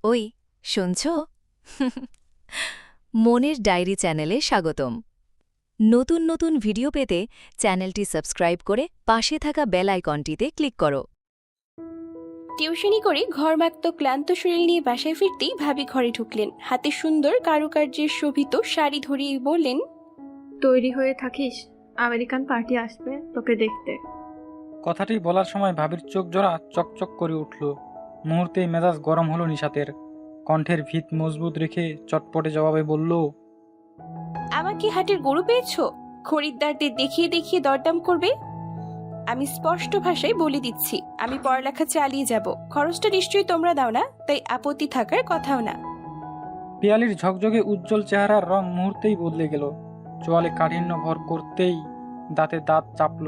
ওই শুনছ? মনের ডায়েরি চ্যানেলে স্বাগতম। নতুন নতুন ভিডিও পেতে চ্যানেলটি সাবস্ক্রাইব করে পাশে থাকা বেল আইকনটিতে ক্লিক করো। টিউশনি করে ঘরমাক্ত ক্লান্ত শরীর নিয়ে বাসায় ফিরতেই ভাবি ঘরে ঢুকলেন। হাতে সুন্দর কারুকার্যের শোভিত শাড়ি ধরিয়ে বললেন, তৈরি হয়ে থাকিস, আমেরিকান পার্টি আসবে তোকে দেখতে। কথাটি বলার সময় ভাবির চোখ জোড়া চকচক করে উঠল। মুহূর্তেই মেজাজ গরম হলো নিশাতের। কণ্ঠের ভিত মজবুত রেখে চটপটে জবাবে বলল, আমাকে হাটের গরু পেয়েছো? খরিদ্দারদের দেখিয়ে দেখিয়ে দরদাম করবে? আমি স্পষ্ট ভাষায় বলে দিচ্ছি, আমি পড়ালেখা চালিয়ে যাব। খরচটা নিশ্চয়ই তোমরা দাও না, তাই আপত্তি থাকার কথাও না। পিয়ালির ঝকঝকে উজ্জ্বল চেহারার রং মুহূর্তেই বদলে গেল। চোয়ালে কাঠিন্য ভর করতেই দাঁতে দাঁত চাপল।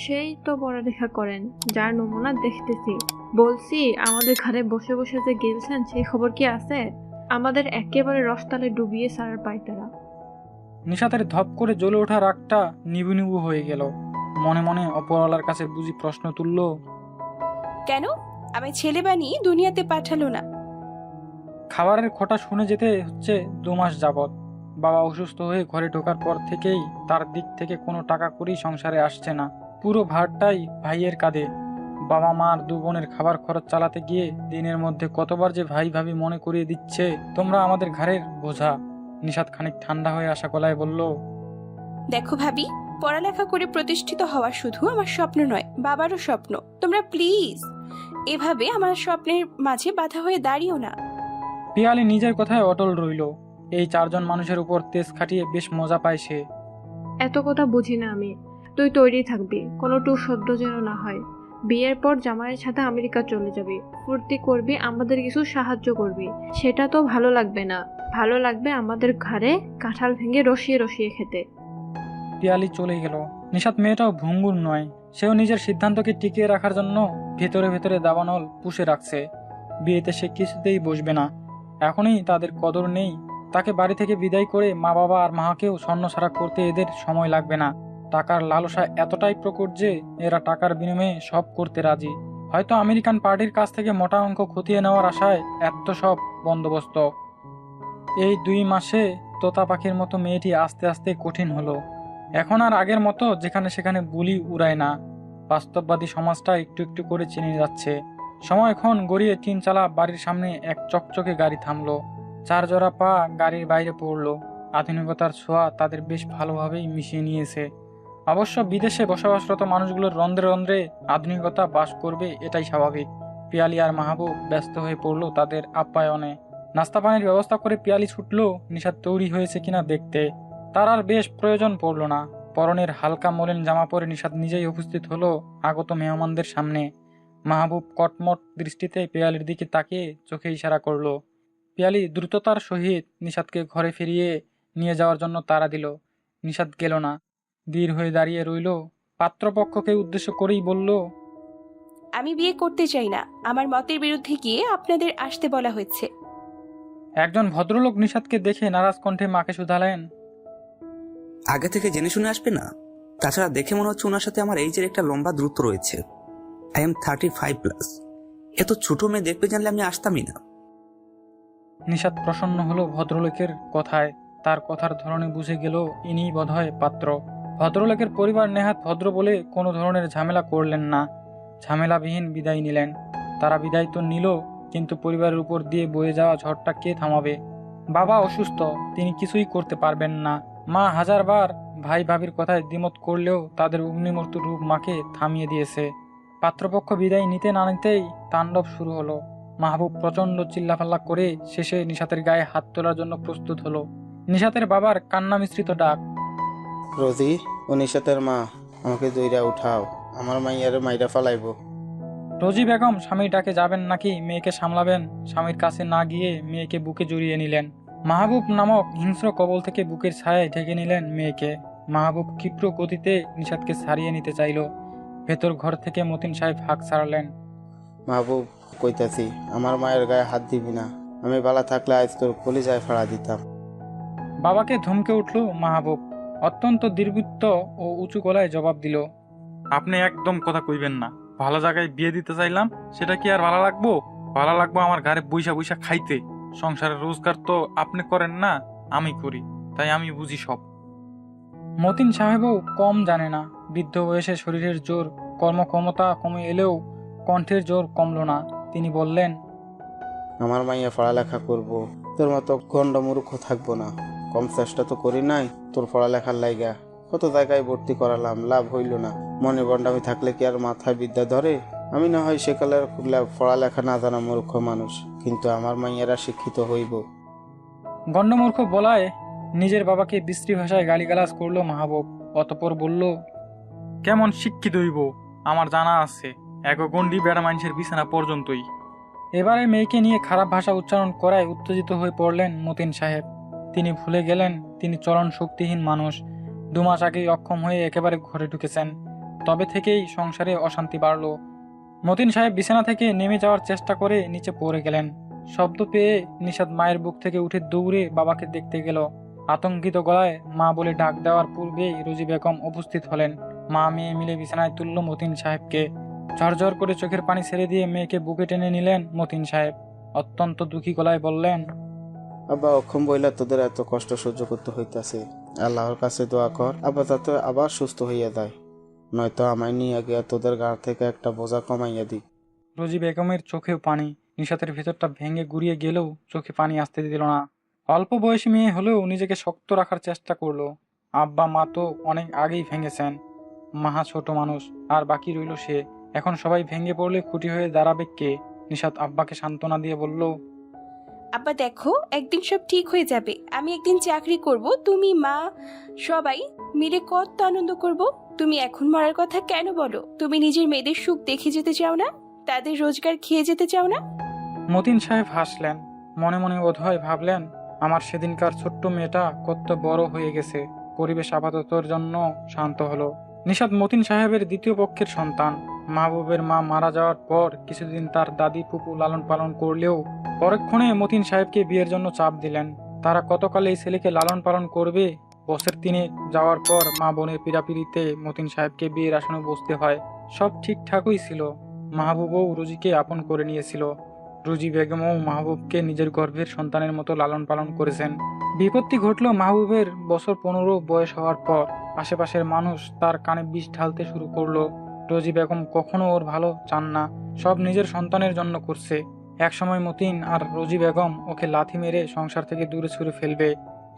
সেই তো পড়ালেখা করেন, যার নমুনা দেখতেছি। বলছি, আমাদের ঘরে বসে বসে যে গেলছেন সেই খবর কি আছে? আমাদের একেবারে রসতালে ডুবিয়ে সারার পাইতারা। নিশাতের ধপ করে জ্বলে ওঠা রাগটা নিবু নিবু হয়ে গেল। মনে মনে অপরওয়ালার কাছে বুঝি প্রশ্ন তুলল, কেন আমায় ছেলে বানিয়ে দুনিয়াতে পাঠালো না? খাবারের খোঁটা শুনে যেতে হচ্ছে 2 মাস যাবৎ। বাবা অসুস্থ হয়ে ঘরে ঢোকার পর থেকেই তার দিক থেকে কোনো টাকা করেই সংসারে আসছে না। পুরো ভারটাই ভাইয়ের কাঁধে। বাবা মার 2 বোনের খাবার খরচ চালাতে গিয়ে দিনের মধ্যে কতবার যে ভাই ভাবি মনে করিয়ে দিচ্ছে, তোমরা আমাদের ঘরের বোঝা। নিশাত খানিক ঠান্ডা হয়ে আসা গলায় বলল, দেখো ভাবি, পড়ালেখা করে প্রতিষ্ঠিত হওয়া শুধু আমার স্বপ্ন নয়, বাবারও স্বপ্ন। তোমরা প্লিজ এভাবে আমার স্বপ্নের মাঝে বাধা হয়ে দাঁড়িও না। পিয়ালি নিজের কথায় অটল রইল। এই 4 জন মানুষের উপর তেজ খাটিয়ে বেশ মজা পায় সে। এত কথা বুঝি না আমি। তুই তৈরি থাকবি, কোনো টু শব্দ যেন না হয়। বিয়ের পর জামাইয়ের সাথে আমেরিকা চলে যাবি, ফুর্তি করবি, আমাদের কিছু সাহায্য করবি। সেটা তো ভালো লাগবে না। ভালো লাগবে আমাদের ঘরে কাঁঠাল ভেঙে রসিয়ে রসিয়ে খেতে। পিয়ালি চলে গেল। নিশাত মেয়েটাও ভঙ্গুর নয়। সেও নিজের সিদ্ধান্তকে টিকিয়ে রাখার জন্য ভেতরে ভেতরে দাবানল পুষে রাখছে। বিয়েতে সে কিছুতেই বসবে না। এখনই তাদের কদর নেই। তাকে বাড়ি থেকে বিদায় করে মা বাবা আর মাকেও স্বর্ণছাড়া করতে এদের সময় লাগবে না। টাকার লালসা এতটাই প্রকট যে এরা টাকার বিনিময়ে সব করতে রাজি। হয়তো আমেরিকান পার্টির কাছ থেকে মোটা অঙ্ক খতিয়ে নেওয়ার আশায় এত সব বন্দোবস্ত। এই 2 মাসে তোতা পাখির মতো মেয়েটি আস্তে আস্তে কঠিন হলো। এখন আর আগের মতো যেখানে সেখানে বুলি উড়ায় না। বাস্তববাদী সমাজটা একটু একটু করে চিনে যাচ্ছে। সময়ক্ষণ গড়িয়ে 3 চালা বাড়ির সামনে এক চকচকে গাড়ি থামলো। 4 জোড়া পা গাড়ির বাইরে পড়লো। আধুনিকতার ছোঁয়া তাদের বেশ ভালোভাবেই মিশিয়ে নিয়েছে। অবশ্য বিদেশে বসবাসরত মানুষগুলোর রন্ধ্রে রন্ধ্রে আধুনিকতা বাস করবে, এটাই স্বাভাবিক। পিয়ালি আর মাহবুব ব্যস্ত হয়ে পড়লো তাদের আপ্যায়নে। নাস্তা পানির ব্যবস্থা করে পিয়ালি ছুটলো নিশাত তৈরি হয়েছে কিনা দেখতে। তার আর বেশ প্রয়োজন পড়ল না। পরনের হালকা মলিন জামা পরে নিশাত নিজেই উপস্থিত হলো আগত মেহমানদের সামনে। মাহবুব কটমট দৃষ্টিতে পিয়ালির দিকে তাকিয়ে চোখে ইশারা করলো। পিয়ালি দ্রুততার সহিত নিশাতকে ঘরে ফিরিয়ে নিয়ে যাওয়ার জন্য তাড়া দিল। নিশাত গেল না, ধীর হয়ে দাঁড়িয়ে রইল। পাত্রপক্ষকে উদ্দেশ্য করেই বলল, আমি বিয়ে করতে চাই না। আমার মতের বিরুদ্ধে গিয়ে আপনাদের আসতে বলা হয়েছে। একজন ভদ্রলোক নিশাতকে দেখে নারাজ কণ্ঠে মাকে শুধালেন, আগে থেকে জেনে শুনে আসবে না? তাছাড়া দেখে মনে হচ্ছে ওনার সাথে আমার এইজের একটা লম্বা দূরত্ব রয়েছে। I am 35+। এত ছোট মেয়ে দেখবে জানলে আমি আসতামই না। নিশাত প্রসন্ন হলো ভদ্রলোকের কথায়। তার কথার ধরনে বুঝে গেল ইনিই বোধহয় পাত্র। ভদ্রলোকের পরিবার নেহাত ভদ্র বলে কোনো ধরনের ঝামেলা করলেন না। ঝামেলাবিহীন বিদায় নিলেন। তারা বিদায় তো নিল, কিন্তু পরিবারের উপর দিয়ে বয়ে যাওয়া ঝড়টা কে থামাবে? বাবা অসুস্থ, তিনি কিছুই করতে পারবেন না। মা হাজারবার ভাই ভাবির কথায় দ্বিমত করলেও তাদের অগ্নিমূর্ত রূপ মাকে থামিয়ে দিয়েছে। পাত্রপক্ষ বিদায় নিতে না নিতেই তাণ্ডব শুরু হলো। মাহবুব প্রচণ্ড চিল্লাফাল্লা করে শেষে নিশাতের গায়ে হাত তোলার জন্য প্রস্তুত হলো। নিশাতের বাবার কান্না মিশ্রিত ডাক, রোজি, ও নিশাতের মা, আমাকে দইরা উঠাও, আমার মাইয়ার মাইরা ফালাইব। রোজি বেগম স্বামীর ডাকে যাবেন নাকি মেয়েকে সামলাবেন, স্বামীর কাছে না গিয়ে মেয়েকে বুকে জড়িয়ে নিলেন। মাহবুব নামক হিংস্র কবল থেকে বুকের ছায়ায় ঢেকে নিলেন মেয়েকে। মাহবুব ক্ষিপ্র গতিতে নিশাতকে ছাড়িয়ে নিতে চাইল। ভেতর ঘর থেকে মতিন সাহেব হাঁক ছাড়লেন, মাহবুব, কইতাছি, আমার মায়ের গায়ে হাত দিবি না। আমি বালা থাকলে আজ তোর কলিজায় ফাড়া দিতাম। বাবাকে ধমকে উঠল মাহবুব। অত্যন্ত দীর্ঘিত ও উঁচু গলায় জবাব দিল, আপনি একদম কথা কইবেন না। ভালো জায়গায় বিয়ে দিতে চাইলাম, সেটা কি আর ভালো লাগবো? ভালো লাগবো আমার ঘরে বইসা বইসা খাইতে। সংসারের রোজগার তো আপনি করেন না, আমি করি, তাই আমি বুঝি সব। মতিন সাহেবও কম জানে না। বৃদ্ধ বয়সে শরীরের জোর, কর্মক্ষমতা কমে এলেও কণ্ঠের জোর কমল না। তিনি বললেন, আমার মাইয়া পড়ালেখা করব, তোর মতো গন্ড মূর্খ থাকবো না। কম চেষ্টা তো করি নাই তোর পড়ালেখার লাইগা। কত জায়গায় ভর্তি করালাম, লাভ হইল না। মনে বন্ডামি থাকলে কি আর মাথায় বিদ্যা ধরে? আমি না হয় সেকালের পড়ালেখা না জানা মূর্খ মানুষ, কিন্তু আমার মাইয়ারা শিক্ষিত হইব। গণ্ডমূর্খ বলায় নিজের বাবাকে বিশ্রী ভাষায় গালিগালাজ করলো মাহবুব। অতঃপর বলল, কেমন শিক্ষিত হইব? আমার জানা আছে, এক গন্ডি বেড়া মানুষের বিছানা পর্যন্তই। এবারে মেয়েকে নিয়ে খারাপ ভাষা উচ্চারণ করায় উত্তেজিত হয়ে পড়লেন মতিন সাহেব। তিনি ভুলে গেলেন তিনি চলন শক্তিহীন মানুষ। 2 মাস আগেই অক্ষম হয়ে একেবারে ঘরে ঢুকেছেন। তবে থেকেই সংসারে অশান্তি বাড়ল। মতিন সাহেব বিছানা থেকে নেমে যাওয়ার চেষ্টা করে নিচে পড়ে গেলেন। শব্দ পেয়ে নিশাত মায়ের বুক থেকে উঠে দৌড়ে বাবাকে দেখতে গেল। আতঙ্কিত গলায় মা বলে ডাক দেওয়ার পূর্বেই রোজি বেগম উপস্থিত হলেন। মা মেয়ে মিলে বিছানায় তুলল মতিন সাহেবকে। ঝরঝর করে চোখের পানি ছেড়ে দিয়ে মেয়েকে বুকে টেনে নিলেন মতিন সাহেব। অত্যন্ত দুঃখী গলায় বললেন, আব্বা অক্ষম বইলা তোদের এত কষ্ট সহ্য করতে হইতাছে। আল্লাহর কাছে দোয়া কর আব্বা যাতে আবার সুস্থ হইয়া যায়, নয়তো আমায় নিয়ে গিয়া তোদের গা থেকে একটা বোঝা কমাইয়া দি। রোজি বেগমের চোখেও পানি। নিশাতের ভেতরটা ভেঙে গুড়িয়ে গেলেও চোখে পানি আসতে দিল না। অল্প বয়সী মেয়ে হলেও নিজেকে শক্ত রাখার চেষ্টা করলো। আব্বা মা তো অনেক আগেই ভেঙেছেন। মাহা ছোট মানুষ, আর বাকি রইল সে। এখন সবাই ভেঙে পড়লে খুঁটি হয়ে দাঁড়াবে কে? নিশাত আব্বাকে সান্ত্বনা দিয়ে বলল, আব্বা দেখো, একদিন সব ঠিক হয়ে যাবে। আমি একদিন চাকরি করব, তুমি মা সবাই মিলে কত আনন্দ করব। তুমি এখন মরার কথা কেন বলো? তুমি নিজের মেয়েদের সুখ দেখে যেতে চাও না? তাদের রোজগার খেয়ে যেতে চাও না? মতিন সাহেব হাসলেন। মনে মনে বোধহয় ভাবলেন, আমার সেদিনকার ছোট্ট মেয়েটা কত বড় হয়ে গেছে। পরিবেশ আপাততর জন্য শান্ত হলো। নিশাত মতিন সাহেবের দ্বিতীয় পক্ষের সন্তান। মাহবুবের মা মারা যাওয়ার পর কিছুদিন তার দাদি ফুপু লালন পালন করলেও পরক্ষণে মতিন সাহেবকে বিয়ের জন্য চাপ দিলেন। তারা কতকাল এই ছেলেকে লালন পালন করবে? বছর 3 যাওয়ার পর মা বোনের পীড়াপিড়িতে মতিন সাহেবকে বিয়ের আসনে বসতে হয়। সব ঠিকঠাকই ছিল। মাহবুবও রুজিকে আপন করে নিয়েছিল। রুজি বেগমও মাহবুবকে নিজের গর্ভের সন্তানের মতো লালন পালন করেছেন। বিপত্তি ঘটল মাহবুবের বছর 15 বয়স হওয়ার পর। আশেপাশের মানুষ তার কানে বিষ ঢালতে শুরু করলো। রোজি বেগম কখনো ওর ভালো চান না, সব নিজের সন্তানের জন্য করছে। একসময় মতিন আর রোজি বেগম ওকে লাথি মেরে সংসার থেকে দূরে ছুঁড়ে ফেলবে।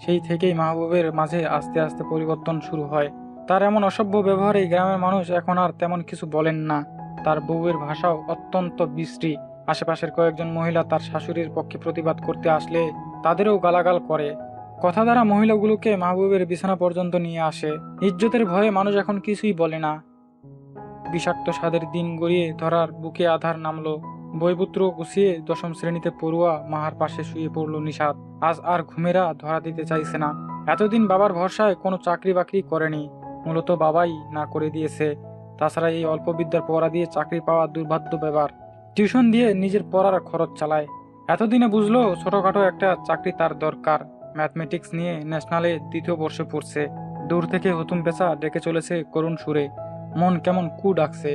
সেই থেকেই মাহবুবের মাঝে আস্তে আস্তে পরিবর্তন শুরু হয়। তার এমন অসভ্য ব্যবহারে গ্রামের মানুষ এখন আর তেমন কিছু বলেন না। তার বউয়ের ভাষাও অত্যন্ত বিশ্রী। আশেপাশের কয়েকজন মহিলা তার শাশুড়ির পক্ষে প্রতিবাদ করতে আসলে তাদেরও গালাগাল করে। কথা দ্বারা মহিলাগুলোকে মাহবুবের বিছানা পর্যন্ত নিয়ে আসে। ইজ্জতের ভয়ে মানুষ এখন কিছুই বলে না। বিষাক্ত স্বাদের দিন গড়িয়ে ধরার বুকে আধার নামলো। বইপুত্র গুছিয়ে 10ম শ্রেণীতে পড়ুয়া মাহার পাশে শুয়ে পড়ল নিশাত। আজ আর ঘুমেরা ধরা দিতে চাইছে না। এতদিন বাবার ভরসায় কোনো চাকরি বাকরি করেনি, মূলত বাবাই না করে দিয়েছে। তাছাড়া এই অল্প বিদ্যার পড়া দিয়ে চাকরি পাওয়া দুর্ভাগ্য ব্যাপার। টিউশন দিয়ে নিজের পড়ার খরচ চালায়। এতদিনে বুঝলো ছোটখাটো একটা চাকরি তার দরকার। ম্যাথমেটিক্স নিয়ে ন্যাশনালে 2য় বর্ষে পড়ছে। দূর থেকে হুতুম পেঁচা ডেকে চলেছে করুণ সুরে। মন কেমন কু ডাকছে।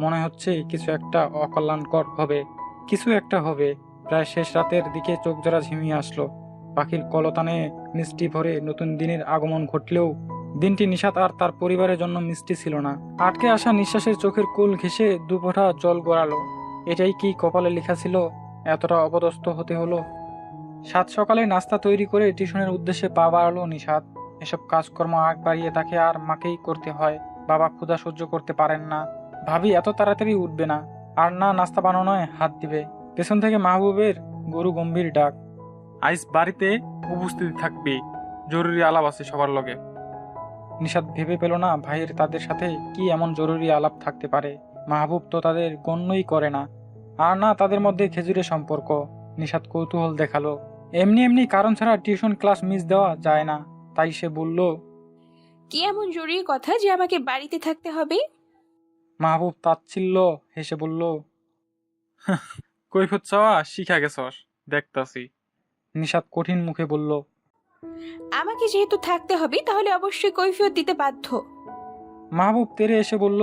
মনে হচ্ছে কিছু একটা অকল্যাণকর হবে, কিছু একটা হবে। প্রায় শেষ রাতের দিকে চোখ জোড়া ঝিমিয়ে আসলো। পাখির কলতানে মিষ্টি ভরে নতুন দিনের আগমন ঘটলেও দিনটি নিশাত আর তার পরিবারের জন্য মিষ্টি ছিল না। আটকে আসা নিঃশ্বাসের চোখের কোল ঘেঁষে 2 ফোঁটা জল গড়ালো। এটাই কি কপালে লেখা ছিল? এতটা অপদস্থ হতে হলো। 7 সকালে নাস্তা তৈরি করে টিউশনের উদ্দেশ্যে পা বাড়ালো নিশাত। এসব কাজকর্ম আগ বাড়িয়ে তাকে আর মাকেই করতে হয়। বাবা ক্ষুধা সহ্য করতে পারেন না। ভাবি এত তাড়াতাড়ি উঠবে না, আর না নাস্তা বানানোয় হাত দিবে। পেছন থেকে মাহবুবের গরু গম্ভীর ডাক, আইস বাড়িতে উপস্থিত থাকবে, জরুরি আলাপ আছে সবার লগে। নিশাত ভেবে পেল না ভাইয়ের তাদের সাথে কি এমন জরুরি আলাপ থাকতে পারে। মাহবুব তো তাদের গণ্যই করে না, আর না তাদের মধ্যে খেজুরের সম্পর্ক। নিশাত কৌতূহল দেখালো। এমনি এমনি কারণ ছাড়া টিউশন ক্লাস মিস দেওয়া যায় না। তাই সে বলল, কি এমন জরুরি কথা যে আমাকে বাড়িতে থাকতে হবে? মাহবুব তাচ্ছিল্য হেসে বলল, কৈফত চাওয়া শিখা গেছস দেখতাছি। নিশাত কঠিন মুখে বলল, আমাকে যেহেতু থাকতে হবে তাহলে অবশ্যই কৈফিয়ত দিতে বাধ্য। মাহবুব তেরে এসে বলল,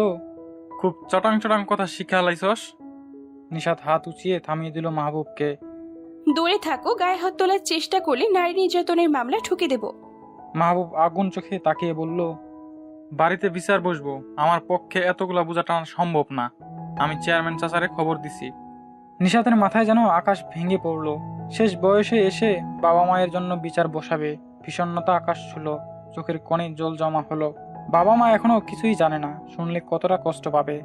খুব চটাং চটাং কথা শিখা লাইছস। নিশাত হাত উঁচিয়ে থামিয়ে দিল মাহবুবকে। দূরে থাকো, গায়ে হাত তোলার চেষ্টা করলে নারী নির্যাতনের মামলা ঠুকে দেব। মাহবুব আগুন চোখে তাকিয়ে বলল, বাড়িতে বিচার বসবো, আমার পক্ষে এতগুলা বোঝা টানা সম্ভব না। আমি চেয়ারম্যান চাচারে খবর দিছি। নিশাতের মাথায় যেন আকাশ ভেঙে পড়ল। শেষ বয়সে এসে বাবা মায়ের জন্য বিচার বসাবে, বিষণ্ণতা আকাশ ছুল, চোখের কোণে জল জমা হলো। বাবা মা এখনো কিছুই জানে না, শুনলে কতটা কষ্ট পাবে।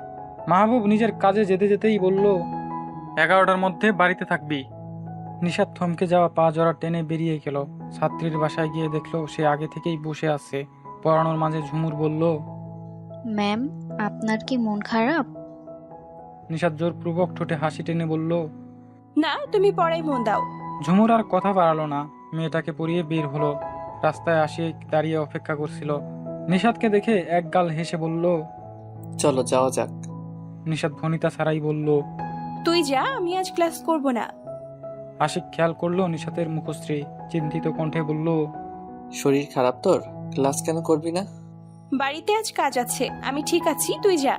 মাহবুব নিজের কাজে যেতে যেতেই বলল, 11টার মধ্যে বাড়িতে থাকবি। নিশাত থমকে যাওয়া পা জোড়া টেনে বেরিয়ে গেল। ছাত্রীর বাসায় গিয়ে দেখলো সে আগে থেকেই বসে আছে। পড়ানোর মাঝে ঝুমুর বলল, ম্যাম, আপনার কি মন খারাপ? নিশাত জোরপূর্বক ঠোঁটে হাসি টেনে বলল। না, তুমি পড়াই মন দাও। ঝুমুর আর কথা বাড়ালো না, মেয়েটাকে পরিয়ে বের হলো। রাস্তায় আসিয়ে দাঁড়িয়ে অপেক্ষা করছিল। নিশাতকে দেখে এক গাল হেসে বলল, চলো যাওয়া যাক। নিশাত ভনিতা ছাড়াই বলল। তুই যা, আমি আজ ক্লাস করব না। আশিক খেয়াল করলো নিশাতের মুখশ্রী, চিন্তিত কণ্ঠে বলল, শরীর খারাপ তোর, ক্লাস কেন করবি না? বাড়িতে আজ কাজ আছে, আমি ঠিক আছি, তুই যা।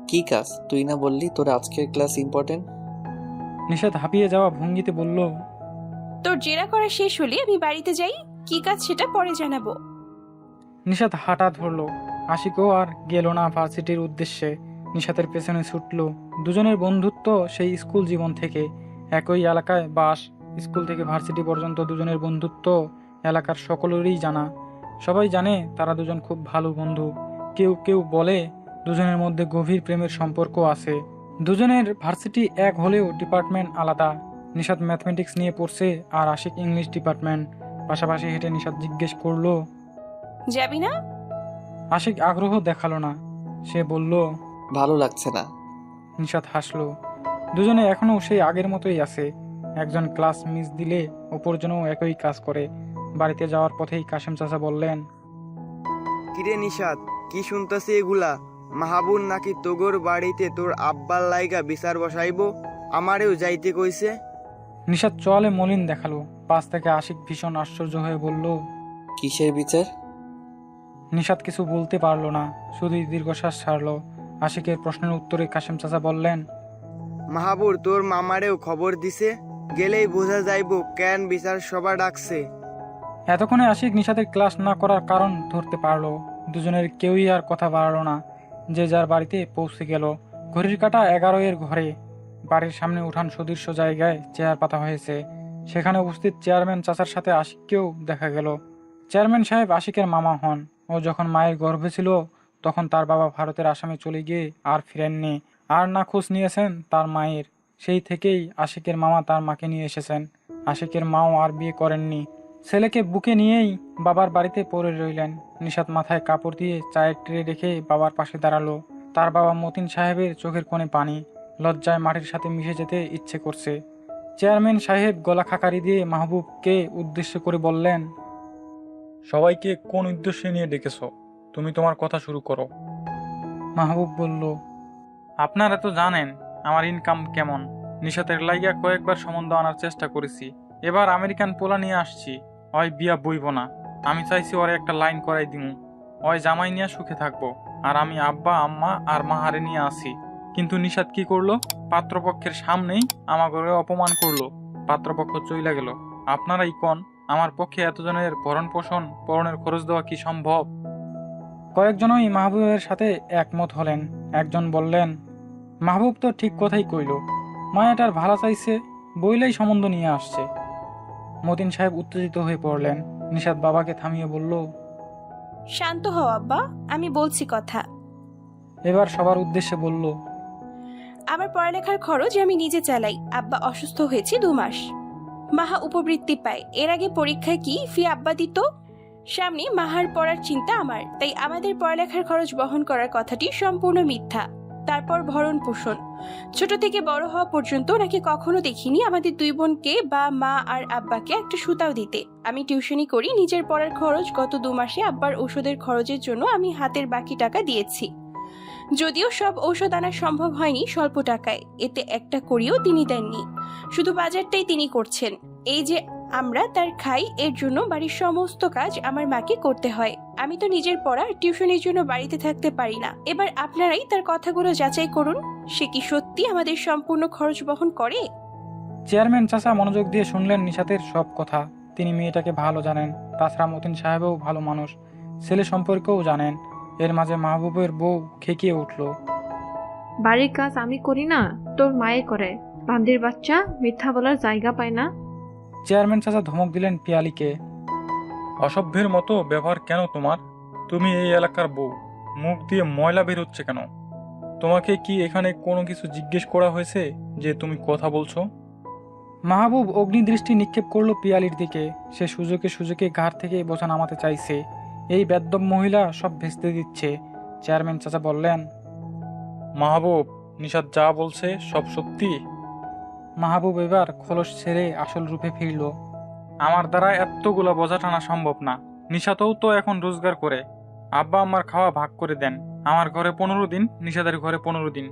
কি কাজ? তুই না বললি তোর আজকের ক্লাস ইম্পর্টেন্ট? নিশাত হাঁপিয়ে যাওয়া ভঙ্গিতে বলল, তোর জেরা করা শেষ হলে আমি বাড়িতে যাই, কি কাজ সেটা পরে জানাবো। নিশাত হাঁটা ধরলো। আশিকও আর গেল না ভার্সিটির উদ্দেশ্যে, নিশাতের পেছনে ছুটল। দুজনের বন্ধুত্ব সেই স্কুল জীবন থেকে, একই এলাকায় বাস। স্কুল থেকে ভার্সিটি পর্যন্ত দুজনের বন্ধুত্ব এলাকার সকলেরই জানা। সবাই জানে তারা দুজন খুব ভালো বন্ধু। কেউ কেউ বলে দুজনের মধ্যে গভীর প্রেমের সম্পর্ক আছে। দুজনের ভার্সিটি এক হলেও ডিপার্টমেন্ট আলাদা। নিশাত ম্যাথমেটিক্স নিয়ে পড়ছে আর আশিক ইংলিশ ডিপার্টমেন্ট। পাশাপাশি হেঁটে নিশাত জিজ্ঞেস করলো, যাবি না? আশিক আগ্রহ দেখালো না। সে বলল, ভালো লাগছে না। নিশাত হাসলো। দুজনে এখনো সেই আগের মতোই আছে। একজন ক্লাস মিস দিলে অপরজনও একই কাজ করে। বাড়িতে যাওয়ার পথেই কাশেম চাচা বললেন, কিরে নিশাত, কি শুনতেছি এগুলা? মাহাবুর নাকি তোগর বাড়িতে তোর আব্বার লাইগা বিচার বসাইবো, আমারেও যাইতে কইছে। নিশাত চলে মলিন দেখালো। পাশ থেকে আশিক ভীষণ আশ্চর্য হয়ে বলল। কিসের বিচার? নিশাত কিছু বলতে পারলো না, শুধুই দীর্ঘশ্বাস ছাড়লো। আশিকের প্রশ্নের উত্তরে কাশেম চাচা বললেন, মাহাবুর তোর মামারেও খবর দিছে, গেলেই বোঝা যাইবো কেন বিচার সভা ডাকছে। এতক্ষণে আশিক নিশাতের ক্লাস না করার কারণ ধরতে পারলো। দুজনের কেউই আর কথা বাড়ালো না, যে যার বাড়িতে পৌঁছে গেল। ঘড়ির কাঁটা 11 ঘরে। বাড়ির সামনে উঠান সদৃশ্য জায়গায় চেয়ার পাতা হয়েছে। সেখানে উপস্থিত চেয়ারম্যান চাচার সাথে আশিককেও দেখা গেল। চেয়ারম্যান সাহেব আশিকের মামা হন। ও যখন মায়ের গর্ভে ছিল তখন তার বাবা ভারতের আসামে চলে গিয়ে আর ফিরেননি। আর না খোঁজ নিয়েছেন তার মায়ের। সেই থেকেই আশিকের মামা তার মাকে নিয়ে এসেছেন। আশিকের মাও আর বিয়ে করেননি। ছেলেকে বুকে নিয়েই বাবার বাড়িতে পড়ে রইলেন। নিশাত মাথায় কাপড় দিয়ে চায়ের ট্রে রেখে বাবার পাশে দাঁড়ালো। তার বাবা মতিন সাহেবের চোখের কোণে পানি। লজ্জায় মাটির সাথে মিশে যেতে ইচ্ছে করছে। চেয়ারম্যান সাহেব গলা খাকারি দিয়ে মাহবুবকে উদ্দেশ্য করে বললেন, সবাইকে কোন উদ্দেশ্যে নিয়ে ডেকেছ? তুমি তোমার কথা শুরু করো। মাহবুব বলল, আপনারা তো জানেন আমার ইনকাম কেমন। নিশাতের লাইগা কয়েকবার সম্বন্ধ আনার চেষ্টা করেছি। এবার আমেরিকান পোলা নিয়ে আসছি। ওই বিয়া বইব না। আমি চাইছি ওরে একটা লাইন করাই দিমু। ওই জামাই নিয়ে সুখে থাকবো, আর আমি আব্বা আম্মা আর মাহারে নিয়ে আসি। কিন্তু নিশাত কি করলো? পাত্রপক্ষের সামনেই আমাকে অপমান করলো। পাত্রপক্ষ চইলা গেল। আপনারাই কোন, আমার পক্ষে এতজনের ভরণ পোষণ পরনের খরচ দেওয়া কি সম্ভব? কয়েকজনই মাহবুবের সাথে একমত হলেন। একজন বললেন, মাহবুব তো ঠিক কথাই কইল, মায়াটার ভালো চাইছে বইলেই সম্বন্ধ নিয়ে আসছে। মতিন সাহেব উত্তেজিত হয়ে পড়লেন। নিশাত বাবাকে থামিয়ে বলল, শান্ত হও আব্বা, আমি বলছি কথা। এবার সবার উদ্দেশ্যে বলল, আমার পড়ালেখার খরচ আমি নিজে চালাই। আব্বা অসুস্থ হয়েছে 2 মাস। মাহা উপবৃত্তি পায়। এর আগে পরীক্ষায় কি ফি আব্বা দিত। সামনে মাহার পড়ার চিন্তা আমার, তাই আমাদের পড়ালেখার খরচ বহন করার কথাটি সম্পূর্ণ মিথ্যা। তারপর ভরণ পোষণ, ছোট থেকে বড় হওয়া পর্যন্ত নাকি কখনো দেখিনি আমাদের 2 বোনকে বা মা আর আব্বাকে একটা সুতাও দিতে। আমি টিউশনি করি, নিজের পড়ার খরচ গত 2 মাসে আব্বার ওষুধের খরচের জন্য আমি হাতের বাকি টাকা দিয়েছি। যদিও সব ঔষধ আনা সম্ভব হয়নি স্বল্প টাকায়, এতে একটা করিও তিনি দেননি। শুধু বাজারটাই তিনি করছেন। এই যে আমরা তার খাই, এর জন্য বাড়ির সমস্ত কাজ আমার মাকে করতে হয়। আমি তো নিজের পড়া টিউশনের জন্য বাড়িতে থাকতে পারি না। এবার আপনারাই তার কথাগুলো যাচাই করুন, সে কি সত্যি আমাদের সম্পূর্ণ খরচ বহন করে? চেয়ারম্যান চাচা মনোযোগ দিয়ে শুনলেন নিশাতের সব কথা। তিনি মেয়েটাকে ভালো জানেন, তাছাড়া মতিন সাহেবও ভালো মানুষ, ছেলে সম্পর্কেও জানেন। এর মাঝে মাহবুবের বউ খেকিয়ে উঠল। বাড়ির কাজ আমি করি না, তোর মায়ে করে। বান্দির বাচ্চা মিথ্যা বলার জায়গা পায় না। চেয়ারম্যান চাচা ধমক দিলেন পিয়ালিকে। অসভ্যের মতো ব্যবহার কেন তোমার? তুমি এই এলাকার বউ, মুখ দিয়ে ময়লা বের হচ্ছে কেন? তোমাকে কি এখানে কোনো কিছু জিজ্ঞেস করা হয়েছে যে তুমি কথা বলছো? মাহবুব অগ্নিদৃষ্টি নিক্ষেপ করলো পিয়ালির দিকে। সে সুযোগে সুযোগে ঘাড় থেকে বোঝা নামাতে চাইছে। এই বেদ্যম মহিলা সব ভেস্তে দিচ্ছে। চেয়ারম্যান চাচা বললেন, মাহবুব, নিশাত যা বলছে সব সত্যি? মাহবুব এবার খোলস ছেড়ে আসল রূপে ফিরল। আমার দ্বারা এতগুলা বোঝা টানা সম্ভব না। নিশাতও তো এখন রোজগার করে। আব্বা আমার খাওয়া ভাগ করে দেন। আমার ঘরে 15 দিন, নিশাতের ঘরে 15 দিন।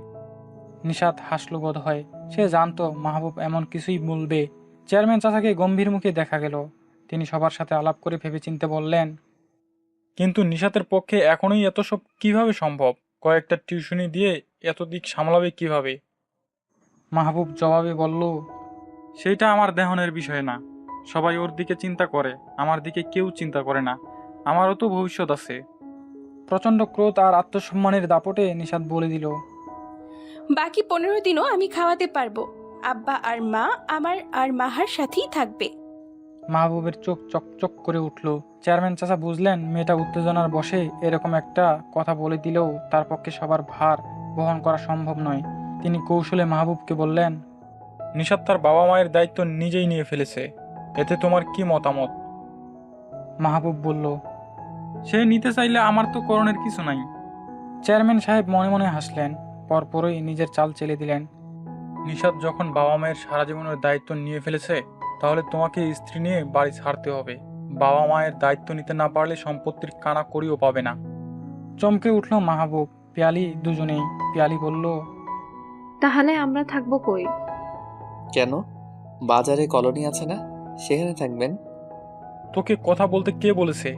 নিশাত হাসল বোধ হয়। সে জানতো মাহবুব এমন কিছুই বলবে। চেয়ারম্যান চাচাকে গম্ভীর মুখে দেখা গেল। তিনি সবার সাথে আলাপ করে ভেবেচিন্তে বললেন, কিন্তু নিশাতের পক্ষে এখনই এত সব কিভাবে সম্ভব? কয়েকটা টিউশনি দিয়ে এত দিক সামলাবে কিভাবে? মাহবুব জবাবে বলল, সেইটা আমার দেহনের বিষয় না। সবাই ওর দিকে চিন্তা করে, আমার দিকে কেউ চিন্তা করে না। আমারও তো ভবিষ্যৎ আছে। প্রচণ্ড ক্রোধ আর আত্মসম্মানের দাপটে নিশাত বলে দিল, বাকি 15 দিনও আমি খাওয়াতে পারবো। আব্বা আর মা আমার আর মাহার সাথেই থাকবে। মাহবুবের চোখ চকচক করে উঠল। চেয়ারম্যান চাচা বুঝলেন মেয়েটা উত্তেজনার বশে এরকম একটা কথা বলে দিলেও তার পক্ষে সবার ভার বহন করা সম্ভব নয়। তিনি কৌশলে মাহবুবকে বললেন, নিশাত তার বাবা মায়ের দায়িত্ব নিজেই নিয়ে ফেলেছে, এতে তোমার কি মতামত? মাহবুব বলল, সে নিতে চাইলে আমার তো করণের কিছু নাই। চেয়ারম্যান সাহেব মনে মনে হাসলেন, পরপরই নিজের চাল চেলে দিলেন। নিশাত যখন বাবা মায়ের সারা জীবনের দায়িত্ব নিয়ে ফেলেছে, তাহলে তোমাকে স্ত্রী নিয়ে বাড়ি ছাড়তে হবে। বাবা মায়ের দায়িত্ব নিতে না পারলে সম্পত্তির কানা করিও পাবে না। চমকে উঠল মাহবুব, পিয়ালি দুজনেই। পিয়ালি বলল, তাহলে আমরা থাকবো কই? কেন? বাজারে কলোনি আছে না, সেখানে থাকবেন। তোকে কথা বলতে কে বলেছে?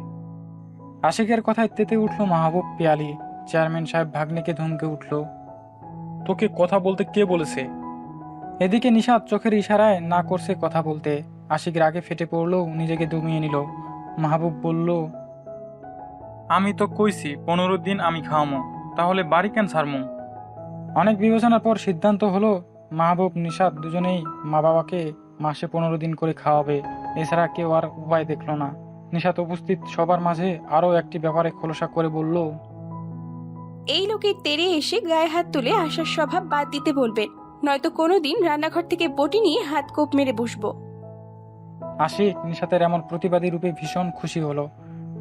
আশিকের কথায় তেতে উঠল মাহবুব। পিয়ালি চেয়ারম্যান সাহেব ভাগ্নেকে ধমকে উঠল, তোকে কথা বলতে কে বলেছে? এদিকে নিশাত চোখের ইশারায় না করছে কথা বলতে। আশিক রাগে ফেটে পড়লেও নিজেকে দমিয়ে নিল। মাহবুব বলল, আমি তো কইছি 15 দিন আমি খাওয়ামো, তাহলে বাড়ি কেন ছাড়মু? অনেক বিবেচনার পর সিদ্ধান্ত হলো মাহবুব নিশাত দুজনেই মা বাবাকে মাসে 15 দিন করে খাওয়াবে। এছাড়া কেউ আর উপায় দেখল না। নিশাত উপস্থিত সবার মাঝে আরও একটি ব্যাপারে খোলসা করে বলল, এই লোকের তেরে এসে গায়ে হাত তুলে আসার স্বভাব বাদ দিতে বলবেন, নয়তো কোনোদিন রান্নাঘর থেকে বটি নিয়ে হাত কোপ মেরে বসবো। আশিক নিশাতের এমন প্রতিবাদী রূপে ভীষণ খুশি হলো।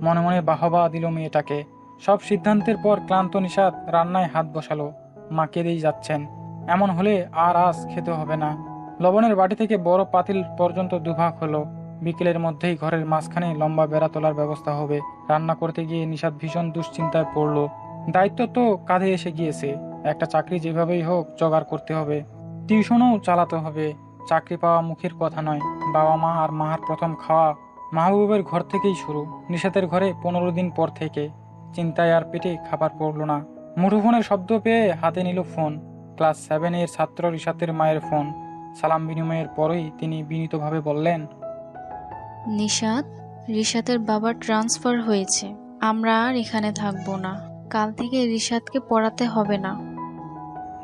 মনে মনে বাহবা দিল মেয়েটাকে। সব সিদ্ধান্তের পর ক্লান্ত নিশাত রান্নায় হাত বসালো। মা কেঁদেই যাচ্ছেন। এমন হলে আর আজ খেতে হবে না। লবণের বাটি থেকে বড় পাতিল পর্যন্ত দুভাগ হলো। বিকেলের মধ্যেই ঘরের মাঝখানে লম্বা বেড়া তোলার ব্যবস্থা হবে। রান্না করতে গিয়ে নিশাত ভীষণ দুশ্চিন্তায় পড়ল। দায়িত্ব তো কাঁধে এসে গিয়েছে। একটা চাকরি যেভাবেই হোক জোগাড় করতে হবে। টিউশনও চালাতে হবে। চাকরি পাওয়া মুখের কথা নয়। বাবা মা আর মাহার প্রথম খাওয়া মাহবুবের ঘর থেকেই শুরু। নিশাতের ঘরে 15 দিন পর থেকে। চিন্তায় আর পেটে খাবার পড়ল না। মুঠোফোনের শব্দ পেয়ে হাতে নিল ফোন। ক্লাস 7 এর ছাত্র রিশাতের মায়ের ফোন। সালাম বিনিময়ের পরই তিনি বিনীতভাবে বললেন, নিশাত, রিশাতের বাবার ট্রান্সফার হয়েছে। আমরা আর এখানে থাকবো না। কাল থেকে রিশাতকে পড়াতে হবে না।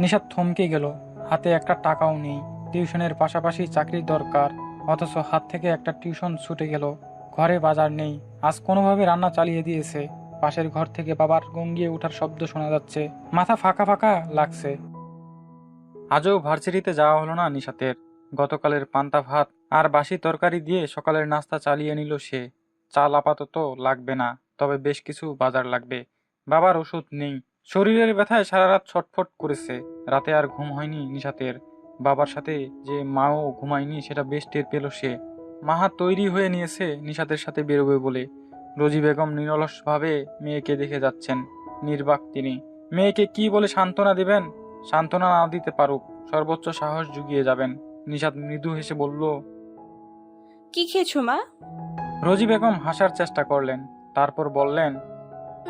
নিশাত থমকে গেল। হাতে একটা টাকাও নেই। টিউশনের পাশাপাশি চাকরির দরকার, অথচ হাত থেকে একটা টিউশন ছুটে গেল। ঘরে বাজার নেই। আজ কোনোভাবে রান্না চালিয়ে দিয়েছে। পাশের ঘর থেকে বাবার গঙ্গিয়ে ওঠার শব্দ শোনা যাচ্ছে। মাথা ফাঁকা ফাঁকা লাগছে। আজও ভার্সিটিতে যাওয়া হলো না নিশাতের। গতকালের পান্তা ভাত আর বাসি তরকারি দিয়ে সকালের নাস্তা চালিয়ে নিল সে। চাল আপাতত লাগবে না, তবে বেশ কিছু বাজার লাগবে। বাবার ওষুধ নেই। শরীরের ব্যথায় সারা রাত ছটফট করেছে। রাতে আর ঘুম হয়নি নিশাতের। বাবার সাথে যে মাও ঘুমায়নি সেটা বেশ টের পেল সে। মাহা তৈরি হয়ে নিয়েছে নিশাতের সাথে বেরোবে বলে। রোজি বেগম নিরলসভাবে মেয়েকে দেখে যাচ্ছেন। নির্বাক তিনি। মেয়েকে কি বলে সান্ত্বনা দিবেন? সান্ত্বনা না দিতে পারুক, সর্বোচ্চ সাহস জুগিয়ে যাবেন। নিশাত মৃদু হেসে বলল, কি খেয়েছো মা? রোজি বেগম হাসার চেষ্টা করলেন, তারপর বললেন,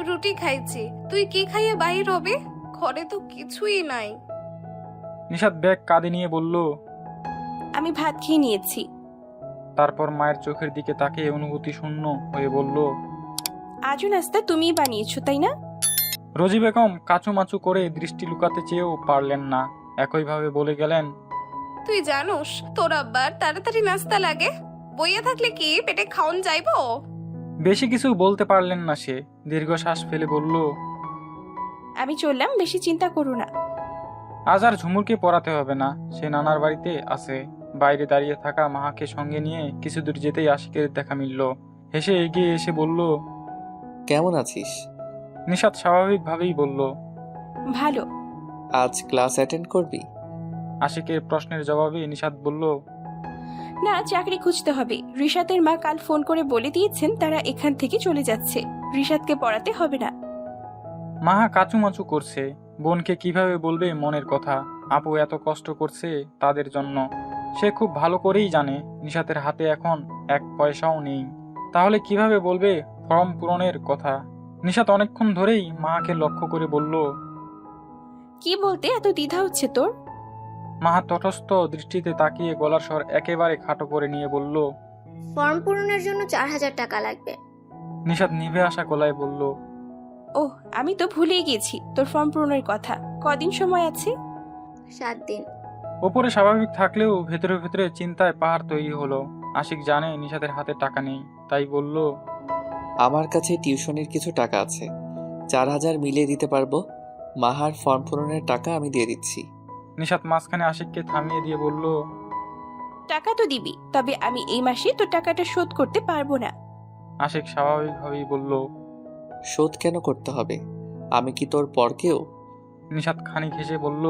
রুটি খাইছি। তুই কি খাইয়ে বাইর হবে? ঘরে তো কিছুই নাই। নিশাত ব্যাগ কাঁধে নিয়ে বলল। আমি ভাত খেয়ে নিয়েছি। তারপর মায়ের চোখের দিকে তাকিয়ে অনুভূতি শূন্য হয়ে বলল, আজও নাস্তা তুমিই বানিয়েছো তাই না? রোজি বেগম কাচুমাচু করে দৃষ্টি লুকাতে চেয়েও পারলেন না, একইভাবে বলে গেলেন, তুই জানোস তোর আব্বার তাড়াতাড়ি নাস্তা লাগে? বইয়া থাকলে কি পেটে খাওন যাইবো? বেশি কিছু বলতে পারলেন না সে, দীর্ঘশ্বাস ফেলে বলল, আমি চললাম, বেশি চিন্তা করো না। আজ আর ঝুমুরকে পড়াতে হবে না, সে নানার বাড়িতে আছে। বাইরে দাঁড়িয়ে থাকা মাহাকে সঙ্গে নিয়ে কিছু দূর যেতেই আশিকের দেখা মিলল। হেসে এগিয়ে এসে বলল, কেমন আছিস? নিশাত স্বাভাবিকভাবেই বলল, ভালো। আজ ক্লাস অ্যাটেন্ড করবি? আশিকের প্রশ্নের জবাবে নিশাত বলল, না, চাকরি খুঁজতে হবে। রিশাতের মা কাল ফোন করে বলে দিয়েছেন তারা এখান থেকে চলে যাচ্ছে। রিশাতকে পড়াতে হবে না। মাহা কাচুমাচু করছে, বোনকে কিভাবে বলবে মনের কথা। আপু এত কষ্ট করছে তাদের জন্য, সে খুব ভালো করেই জানে নিশাতের হাতে এখন 1 পয়সাও নেই, তাহলে কিভাবে বলবে ফর্ম পূরণের কথা। নিশাত অনেকক্ষণ ধরেই মাহাকে লক্ষ্য করে বলল, কি বলতে এত দ্বিধা হচ্ছে তোর? মাহা তটস্থ দৃষ্টিতে তাকিয়ে গলার স্বর একেবারে খাটো করে নিয়ে বলল, ফর্ম পূরণের জন্য 4000 টাকা লাগবে। নিশাত নিভে আসা গলায় বলল, ওহ, আমি তো ভুলেই গেছি তোর ফর্ম পূরণের কথা। কদিন সময় আছে? 7 দিন। ওপরে স্বাভাবিক থাকলেও ভেতরে ভেতরে চিন্তায় পাহাড় তৈরি হলো। আশিক জানে নিশাতের হাতে টাকা নেই, তাই বলল, আমার কাছে টিউশনির কিছু টাকা আছে, 4000 মিলিয়ে দিতে পারবো। মাহার ফর্ম পূরণের টাকা আমি দিয়ে দিচ্ছি। নিশাত মাঝখানে আশিককে থামিয়ে দিয়ে বলল, টাকা তো দিবি, তবে আমি এই মাসে তোর টাকাটা শোধ করতে পারবো না। আশিক স্বাভাবিকভাবেই বলল, শোধ কেন করতে হবে? আমি কি তোর পর কেউ? নিশাত খানিক হেসে বলল,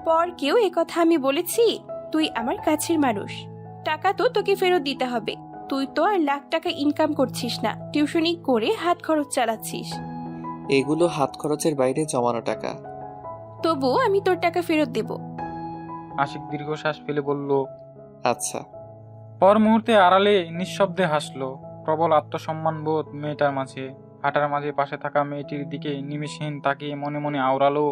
পর কেউ কথা আমি বলেছি? তুই আমার কাছের মানুষ, টাকা তো তোকে ফেরত দিতে হবে। তুই তো আর লাখ টাকা ইনকাম করছিস না, টিউশনি করে হাত খরচ চালাচ্ছিস। এগুলো হাত খরচের বাইরে জমানো টাকা। তবুও আমি তোর টাকা ফেরত দেব। আশিক দীর্ঘশ্বাস ফেলে বলল, আচ্ছা। পর মুহূর্তে আড়ালে নিঃশব্দে হাসলো। প্রবল আত্মসম্মান বোধ মেয়েটার মাঝে। হাঁটার মাঝে পাশে থাকা মেয়েটির দিকে নিমিষহীন তাকিয়ে মনে মনে আওড়ালো,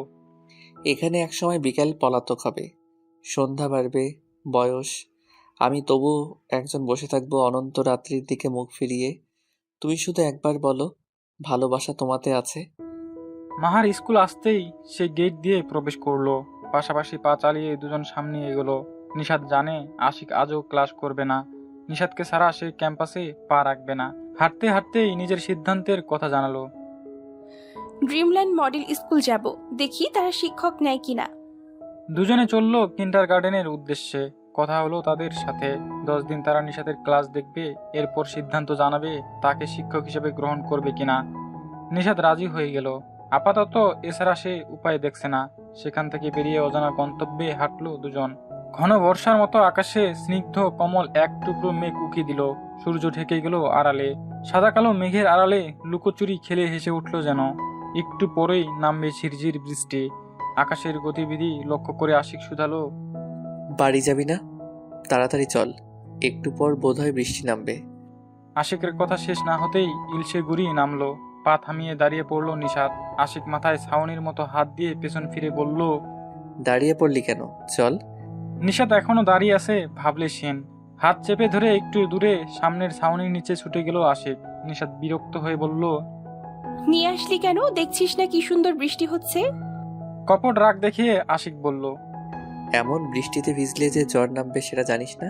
এখানে একসময় বিকাল পলাতক হবে, সন্ধ্যা বাড়বে, বয়স। আমি তবু একজন বসে থাকবো অনন্ত রাত্রির দিকে মুখ ফিরিয়ে। তুমি শুধু একবার বলো, ভালোবাসা তোমাতে আছে? মাহার স্কুল আসতেই সে গেট দিয়ে প্রবেশ করলো। পাশাপাশি পা চালিয়ে দুজন সামনে এগোলো। নিশাত জানে আশিক আজও ক্লাস করবে না, নিশাতকে ছাড়া সে ক্যাম্পাসে পা রাখবে না। হাঁটতে হাঁটতেই নিজের সিদ্ধান্তের কথা জানালো। ড্রিমল্যান্ড মডেল স্কুল যাব, দেখি তারা শিক্ষক নেয় কিনা। দুজনে চলল কিন্ডারগার্টেনের উদ্দেশ্যে। কথা হলো তাদের সাথে। 10 দিন তারা নিশাতের ক্লাস দেখবে, এরপর সিদ্ধান্ত জানাবে তাকে শিক্ষক হিসেবে গ্রহণ করবে কিনা। নিশাত রাজি হয়ে গেল। আপাতত এছাড়া সে উপায় দেখছে না। সেখান থেকে বেরিয়ে অজানা গন্তব্যে হাঁটলো দুজন। ঘন বর্ষার মতো আকাশে স্নিগ্ধ কমল এক টুকরো মেঘ উকি দিল। সূর্য ঢেকে গেল আড়ালে। সাদা কালো মেঘের আড়ালে লুকোচুরি খেলে হেসে উঠল যেন। একটু পরেই নামবে ঝিরঝির বৃষ্টি। আকাশের গতিবিধি লক্ষ্য করে আশিক শুধালো, বাড়ি যাবি না? তাড়াতাড়ি চল, একটু পর বোধহয় বৃষ্টি নামবে। আশিকের কথা শেষ না হতেই ইলশে গুড়ি নামলো। পা থামিয়ে দাঁড়িয়ে পড়ল নিশাত। আশিক মাথায় ছাউনির মতো হাত দিয়ে পেছন ফিরে বলল, দাঁড়িয়ে পড়লি কেন? চল। নিশাত এখনো দাঁড়িয়ে আছে ভাবলে সেন। হাত চেপে ধরে একটু দূরে সামনের ছাউনির নিচে ছুটে গেল আশিক। নিশাত বিরক্ত হয়ে বলল, নিয়ে আসলি কেন? দেখছিস না কি সুন্দর বৃষ্টি হচ্ছে। কপট রাগ দেখিয়ে আশিক বলল, এমন বৃষ্টিতে ভিজলে যে জ্বর নামবে সেটা জানিস না?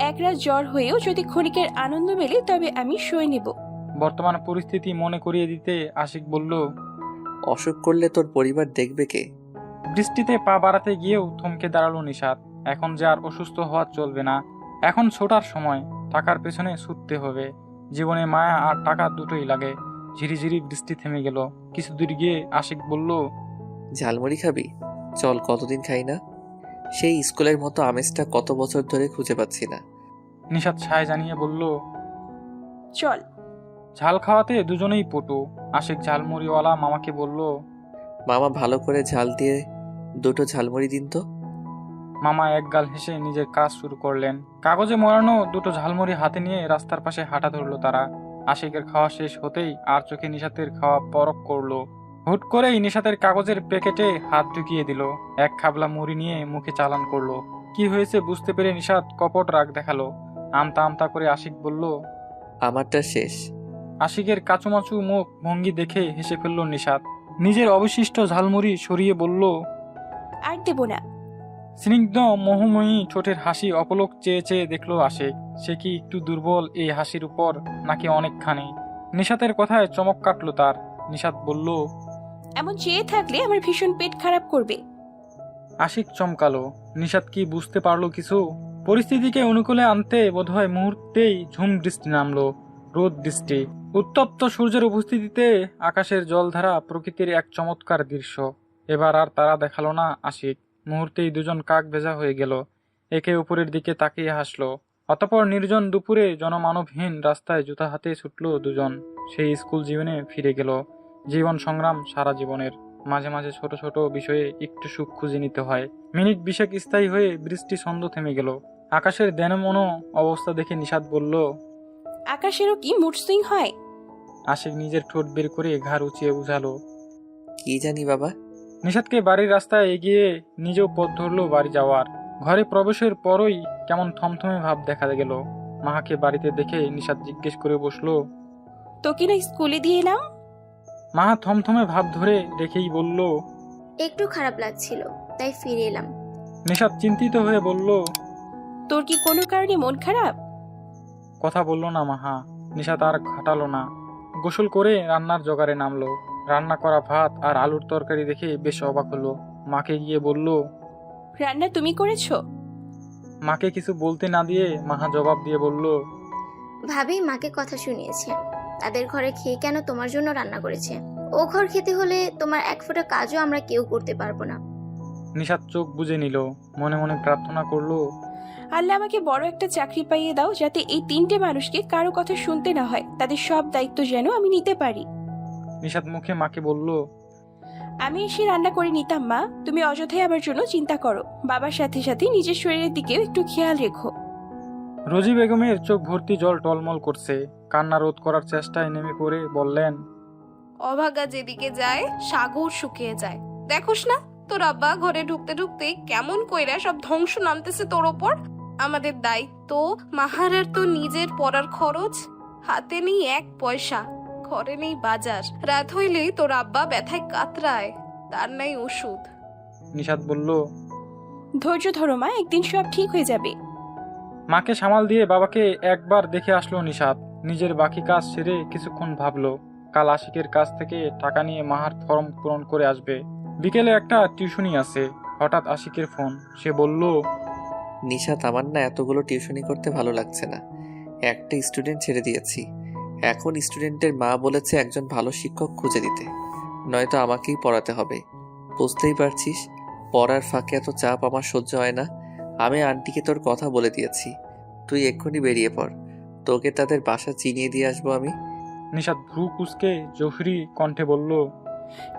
এক রাত জ্বর হয়েও যদি ক্ষণিকের আনন্দ মেলে তবে আমি সয়ে নেব। বর্তমান পরিস্থিতি মনে করিয়ে দিতে আশিক বলল, অসুখ করলে তোর পরিবার দেখবে কে? বৃষ্টিতে পা বাড়াতে গিয়েও থমকে দাঁড়ালো নিশাত। এখন যে আর অসুস্থ হওয়া চলবে না, এখন ছোটার সময়। টাকার পেছনে ছুটতে হবে। জীবনে মায়া আর টাকা দুটোই লাগে। ঝিরিঝিরি বৃষ্টি থেমে গেল। কিছু দূর গিয়ে আশিক বলল, ঝালমুড়ি খাবি? চল, কতদিন খাই না। সেই স্কুলের মতো আমেজটা কত বছর ধরে খুঁজে পাচ্ছি না। নিশাত ছায় জানিয়ে বলল, চল। ঝাল খাওয়াতে দুজনেই পটু। আশিক ঝালমুড়িওয়ালা মামাকে বলল, মামা ভালো করে ঝাল দিয়ে 2টো ঝালমুড়ি দিন তো। মামা একগাল হেসে নিজের কাজ শুরু করলেন। কাগজে মোড়ানো দুটো ঝালমুড়ি হাতে নিয়ে রাস্তার পাশে হাঁটা ধরলো তারা। আশিকের খাওয়া শেষ হতেই আর চোখে নিশাতের খাওয়া পরখ করলো। হুট করেই নিশাতের কাগজের প্যাকেটে হাত ঢুকিয়ে দিল। এক খাবলা মুড়ি নিয়ে মুখে চালান করলো। কি হয়েছে বুঝতে পেরে নিশাত কপট রাগ দেখালো। আমতা আমতা করে আশিক বলল, আমারটা শেষ। আশিকের কাচুমাচু মুখ ভঙ্গি দেখে হেসে ফেলল নিশাত। নিজের অবশিষ্ট ঝালমুড়ি সরিয়ে বলল, আর দেবো না। স্নিগ্ধ মোহময়ী ঠোঁটের হাসি অপলক চেয়ে চেয়ে দেখল আশিক। সে কি একটু দুর্বল এই হাসির উপর, নাকি অনেকখানি? নিশাতের কথায় চমক কাটল তার। নিশাত বলল, এমন চেয়ে থাকলে আমার ভীষণ পেট খারাপ করবে। আশিক চমকালো। নিশাত কি বুঝতে পারলো কিছু? পরিস্থিতিকে অনুকূলে আনতে বোধহয় মুহূর্তেই ঝুম বৃষ্টি নামলো, রোদ বৃষ্টি। উত্তপ্ত সূর্যের উপস্থিতিতে আকাশের জলধারা প্রকৃতির এক চমৎকার দৃশ্য। এবার আর তারা দেখালো না আশিক। মুহূর্তেই দুজন কাক ভেজা হয়ে গেল। একে অপরের দিকে তাকিয়ে হাসলো। অতঃপর নির্জন দুপুরে জনমানবহীন রাস্তায় জুতা হাতে ছুটল দুজন। সেই স্কুল জীবনে ফিরে গেল। জীবন সংগ্রাম সারা জীবনের। মাঝে মাঝে ছোট ছোট বিষয়ে একটু সুখ খুঁজে নিতে হয়। মিনিট বিশেক স্থায়ী হয়ে বৃষ্টি ছন্দ থেমে গেল। আকাশের দেনমনো অবস্থা দেখে নিশাত বলল, আকাশেরও কি মুড সুইং হয়? আশিক নিজের ঠোঁট বের করে ঘাড় উঁচিয়ে বুঝালো। কি জানি বাবা। নিশাতকে বাড়ির রাস্তায় এগিয়ে নিজেও পথ ধরলো বাড়ি যাওয়ার। ঘরে প্রবেশের পরই কেমন থমথমে ভাব দেখা গেল। মাকে বাড়িতে দেখে নিশাত জিজ্ঞেস করে বসলো, তোকে না স্কুলে দিয়ে এলাম? মা থমথমে ভাব ধরে রেখেই বলল, একটু খারাপ লাগছিল, তাই ফিরে এলাম। নিশাত চিন্তিত হয়ে বলল, তোর কি কোনো কারণে মন খারাপ? কথা বলল না মাহা। নিশাত আর ঘাটালো না। গোসল করে রান্নার জোগাড়ে নামলো। রান্না করা ভাত আর আলুর তরকারি দেখে বেশ অবাক হলো। মাকে গিয়ে বলল, রান্না তুমি করেছো? মাকে কিছু বলতে না দিয়ে মাহা জবাব দিয়ে বলল, ভাবি মাকে কথা শুনিয়েছে, তাদের ঘরে খেয়ে কেন তোমার জন্য রান্না করেছে। ও ঘর খেতে হলে তোমার এক ফোঁটা কাজও আমরা কেউ করতে পারবো না। নিশাত চোখ বুজে নিল। মনে মনে প্রার্থনা করলো, আল্লাহ আমাকে বড় একটা চাকরি পাইয়ে দাও, যাতে এই 3টে মানুষকে কারো কথা শুনতে না হয়। তাদের সব দায়িত্ব যেন আমি নিতে পারি। নিশাত মুখে মাকে বলল, আমি এসে রান্না করে নিতাম মা। তুমি অযথাই আমার জন্য চিন্তা করো। বাবার সাথে সাথে নিজের শরীরের দিকেও একটু খেয়াল রেখো। রোজি বেগমের চোখ ভর্তি জল টলমল করছে। কান্না রোধ করার চেষ্টায় নেমে পড়ে বললেন, অভাগা যেদিকে যায় সাগর শুকিয়ে যায়। দেখোস না তোর আব্বা ঘরে ঢুকতে ঢুকতেই কেমন কইরা সব ধ্বংস নামতেছে তোর ওপর। আমাদের দায়িত্ব, মাহারার তো নিজের পড়ার খরচ, হাতে নেই 1 পয়সা, ঘরে নেই বাজার। রাত হইলেই তোর আব্বা ব্যথায় কাতরায়, তার নাই ওষুধ। নিশাত বলল, ধৈর্য ধরো মা, একদিন সব ঠিক হয়ে যাবে। মাকে সামাল দিয়ে বাবাকে একবার দেখে আসলো নিশাত। নিজের বাকি কাজ সেরে কিছুক্ষণ ভাবলো। কাল আশিকের কাছ থেকে টাকা নিয়ে মাহার ফর্ম পূরণ করে আসবে। বিকেলে একটা টিউশনি আছে। হঠাৎ আশিকের ফোন। সে বলল, নিশাত, আমার না এতগুলো টিউশনি করতে ভালো লাগছে না। একটা স্টুডেন্ট ছেড়ে দিয়েছি। এখন স্টুডেন্টের মা বলেছে একজন ভালো শিক্ষক খুঁজে দিতে, নয়তো আমাকেই পড়াতে হবে। বুঝতেই পারছিস, পড়ার ফাঁকে এত চাপ আমার সহ্য হয় না। আমি আন্টিকে তোর কথা বলে দিয়েছি, তুই এক্ষুনি বেরিয়ে পড়। তোকে তাদের বাসা চিনিয়ে দিয়ে আসবো আমি। নিশাত ভ্রু কুঁচকে জহুরি কণ্ঠে বলল,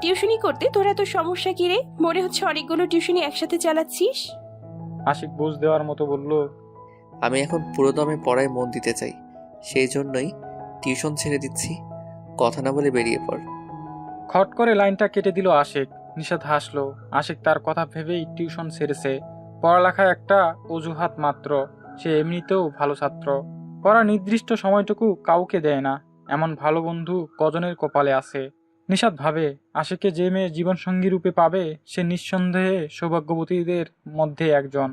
টিউশনি করতে তোরা তো সমস্যা কি রে? মনে হচ্ছে অনেকগুলো টিউশনি একসাথে চালাচ্ছিস। আশিক বুঝ দেওয়ার মতো বলল, আমি এখন পুরোদমে পড়ায় মন দিতে চাই, সেই জন্যই টিউশন ছেড়ে দিচ্ছি। কথা না বলে বেরিয়ে পড়। খট করে লাইনটা কেটে দিল আশিক। নিশাত হাসলো। আশিক তার কথা ভেবেই টিউশন ছেড়েছে। পড়ালেখা একটা অজুহাত মাত্র। সে এমনিতেও ভালো ছাত্র। পড়া নির্দিষ্ট সময়টুকু কাউকে দেয় না, এমন ভালো বন্ধু কজনের কপালে আছে। নিশাত ভাবে, আশিকে যে মেয়ে জীবনসঙ্গী রূপে পাবে সে নিঃসন্দেহে সৌভাগ্যবতীদের মধ্যে একজন।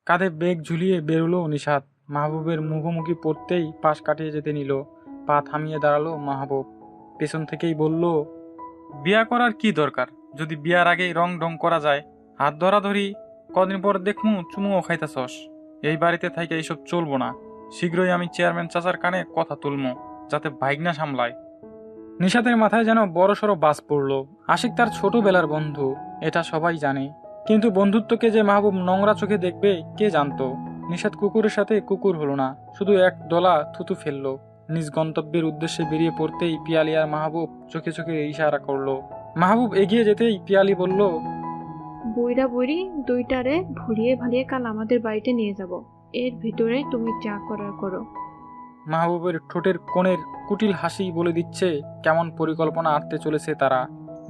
কাঁধে বেগ ঝুলিয়ে বেরোলো নিশাত। মাহবুবের মুখোমুখি পড়তেই পাশ কাটিয়ে যেতে নিল। পা থামিয়ে দাঁড়ালো মাহবুব। পেছন থেকেই বলল, বিয়া করার কি দরকার? যদি বিয়ার আগেই রং ঢং করা যায়। হাত ধরাধরি, কদিন পর দেখমু চুমুও খাইতাছস। এই বাড়িতে থাইকে এইসব চলবো না। শীঘ্রই আমি চেয়ারম্যান চাচার কানে কথা তুলমু, যাতে ভাইগনা সামলায়। নিশাতের মাথায় যেন বড়সড় বাস পড়ল। আশিক তার ছোটবেলার বন্ধু, এটা সবাই জানে। কিন্তু বন্ধুত্বকে যে মাহবুব নোংরা চোখে দেখবে কে জানতো। নিশাত কুকুরের সাথে কুকুর হলো না, শুধু এক দলা থুতু ফেললো। নিজ গন্তব্যের উদ্দেশ্যে বেরিয়ে পড়তেই পিয়ালি আর মাহবুব চোখে চোখে ইশারা করলো। মাহবুব এগিয়ে যেতেই পিয়ালি বলল, বুইড়া বুড়ি দুইটারে ভুলিয়ে ভালিয়ে কাল আমাদের বাড়িতে নিয়ে যাব। এর ভিতরে তুমি যা করার করো। মাহবুবের ঠোঁটের কোণের কুটিল হাসি বলে দিচ্ছে কেমন পরিকল্পনা আঁটতে চলেছে তারা।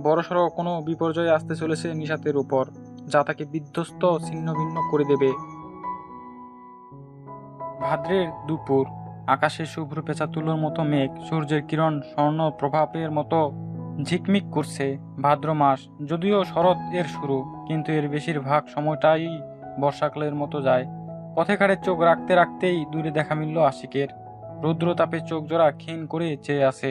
বড়সড় কোনো বিপর্যয় আসতে চলেছে নিশাতের উপর, যা তাকে বিধ্বস্ত ছিন্ন ভিন্ন করে দেবে। ভাদ্রের দুপুর, আকাশে শুভ্র পেঁচা তুলোর মতো মেঘ, সূর্যের কিরণ স্বর্ণ প্রভাবের মতো ঝিকমিক করছে। ভাদ্র মাস, যদিও শরৎ এর শুরু, কিন্তু এর বেশিরভাগ সময়টাই বর্ষাকালের মতো যায়। পথে ঘাটে চোখ রাখতে রাখতেই দূরে দেখা মিলল আশিকের। রৌদ্রতাপে চোখ জোড়া ক্ষীণ করে চেয়ে আছে।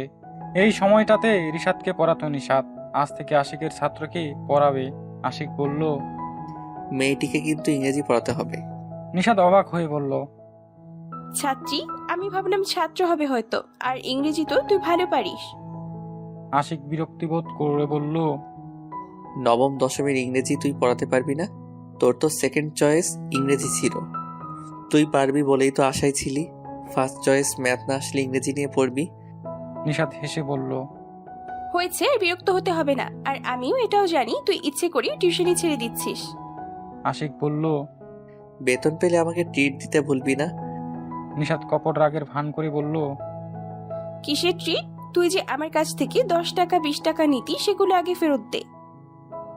এই সময়টাতে রিশাদকে পড়াতো নিশাত, আজ থেকে আশিকের ছাত্রকে পড়াবে। আশিক বলল, মেয়েটিকে কিন্তু ইংরেজি পড়াতে হবে। নিশাত অবাক হয়ে বলল, ছাত্রী? আমি ভাবলাম ছাত্র হবে হয়তো। আর ইংরেজি তো তুই ভালো পারিস। আশিক বিরক্তিবোধ করে বলল, নবম দশমের ইংরেজি তুই পড়াতে পারবি না? তোর তো সেকেন্ড চয়েস ইংরেজি ছিল। তুই পারবি বলেই তো আশায় ছিলি। ফার্স্ট চয়েস ম্যাথ না আসলে ইংরেজি নিয়ে পড়বি। নিশাত হেসে বলল, হয়েছে, আর বিরক্ত হতে হবে না। আর আমিও এটাও জানি তুই ইচ্ছে করে টিউশনি ছেড়ে দিচ্ছিস। আশিক বলল, বেতন পেলে আমাকে ট্রিট দিতে ভুলবি না। নিশাত কপট রাগের ভান করে বলল, কিসের ট্রিট? তুই যে আমার কাছ থেকে 10 টাকা 20 টাকা নিতি, সেগুলো আগে ফেরত দে।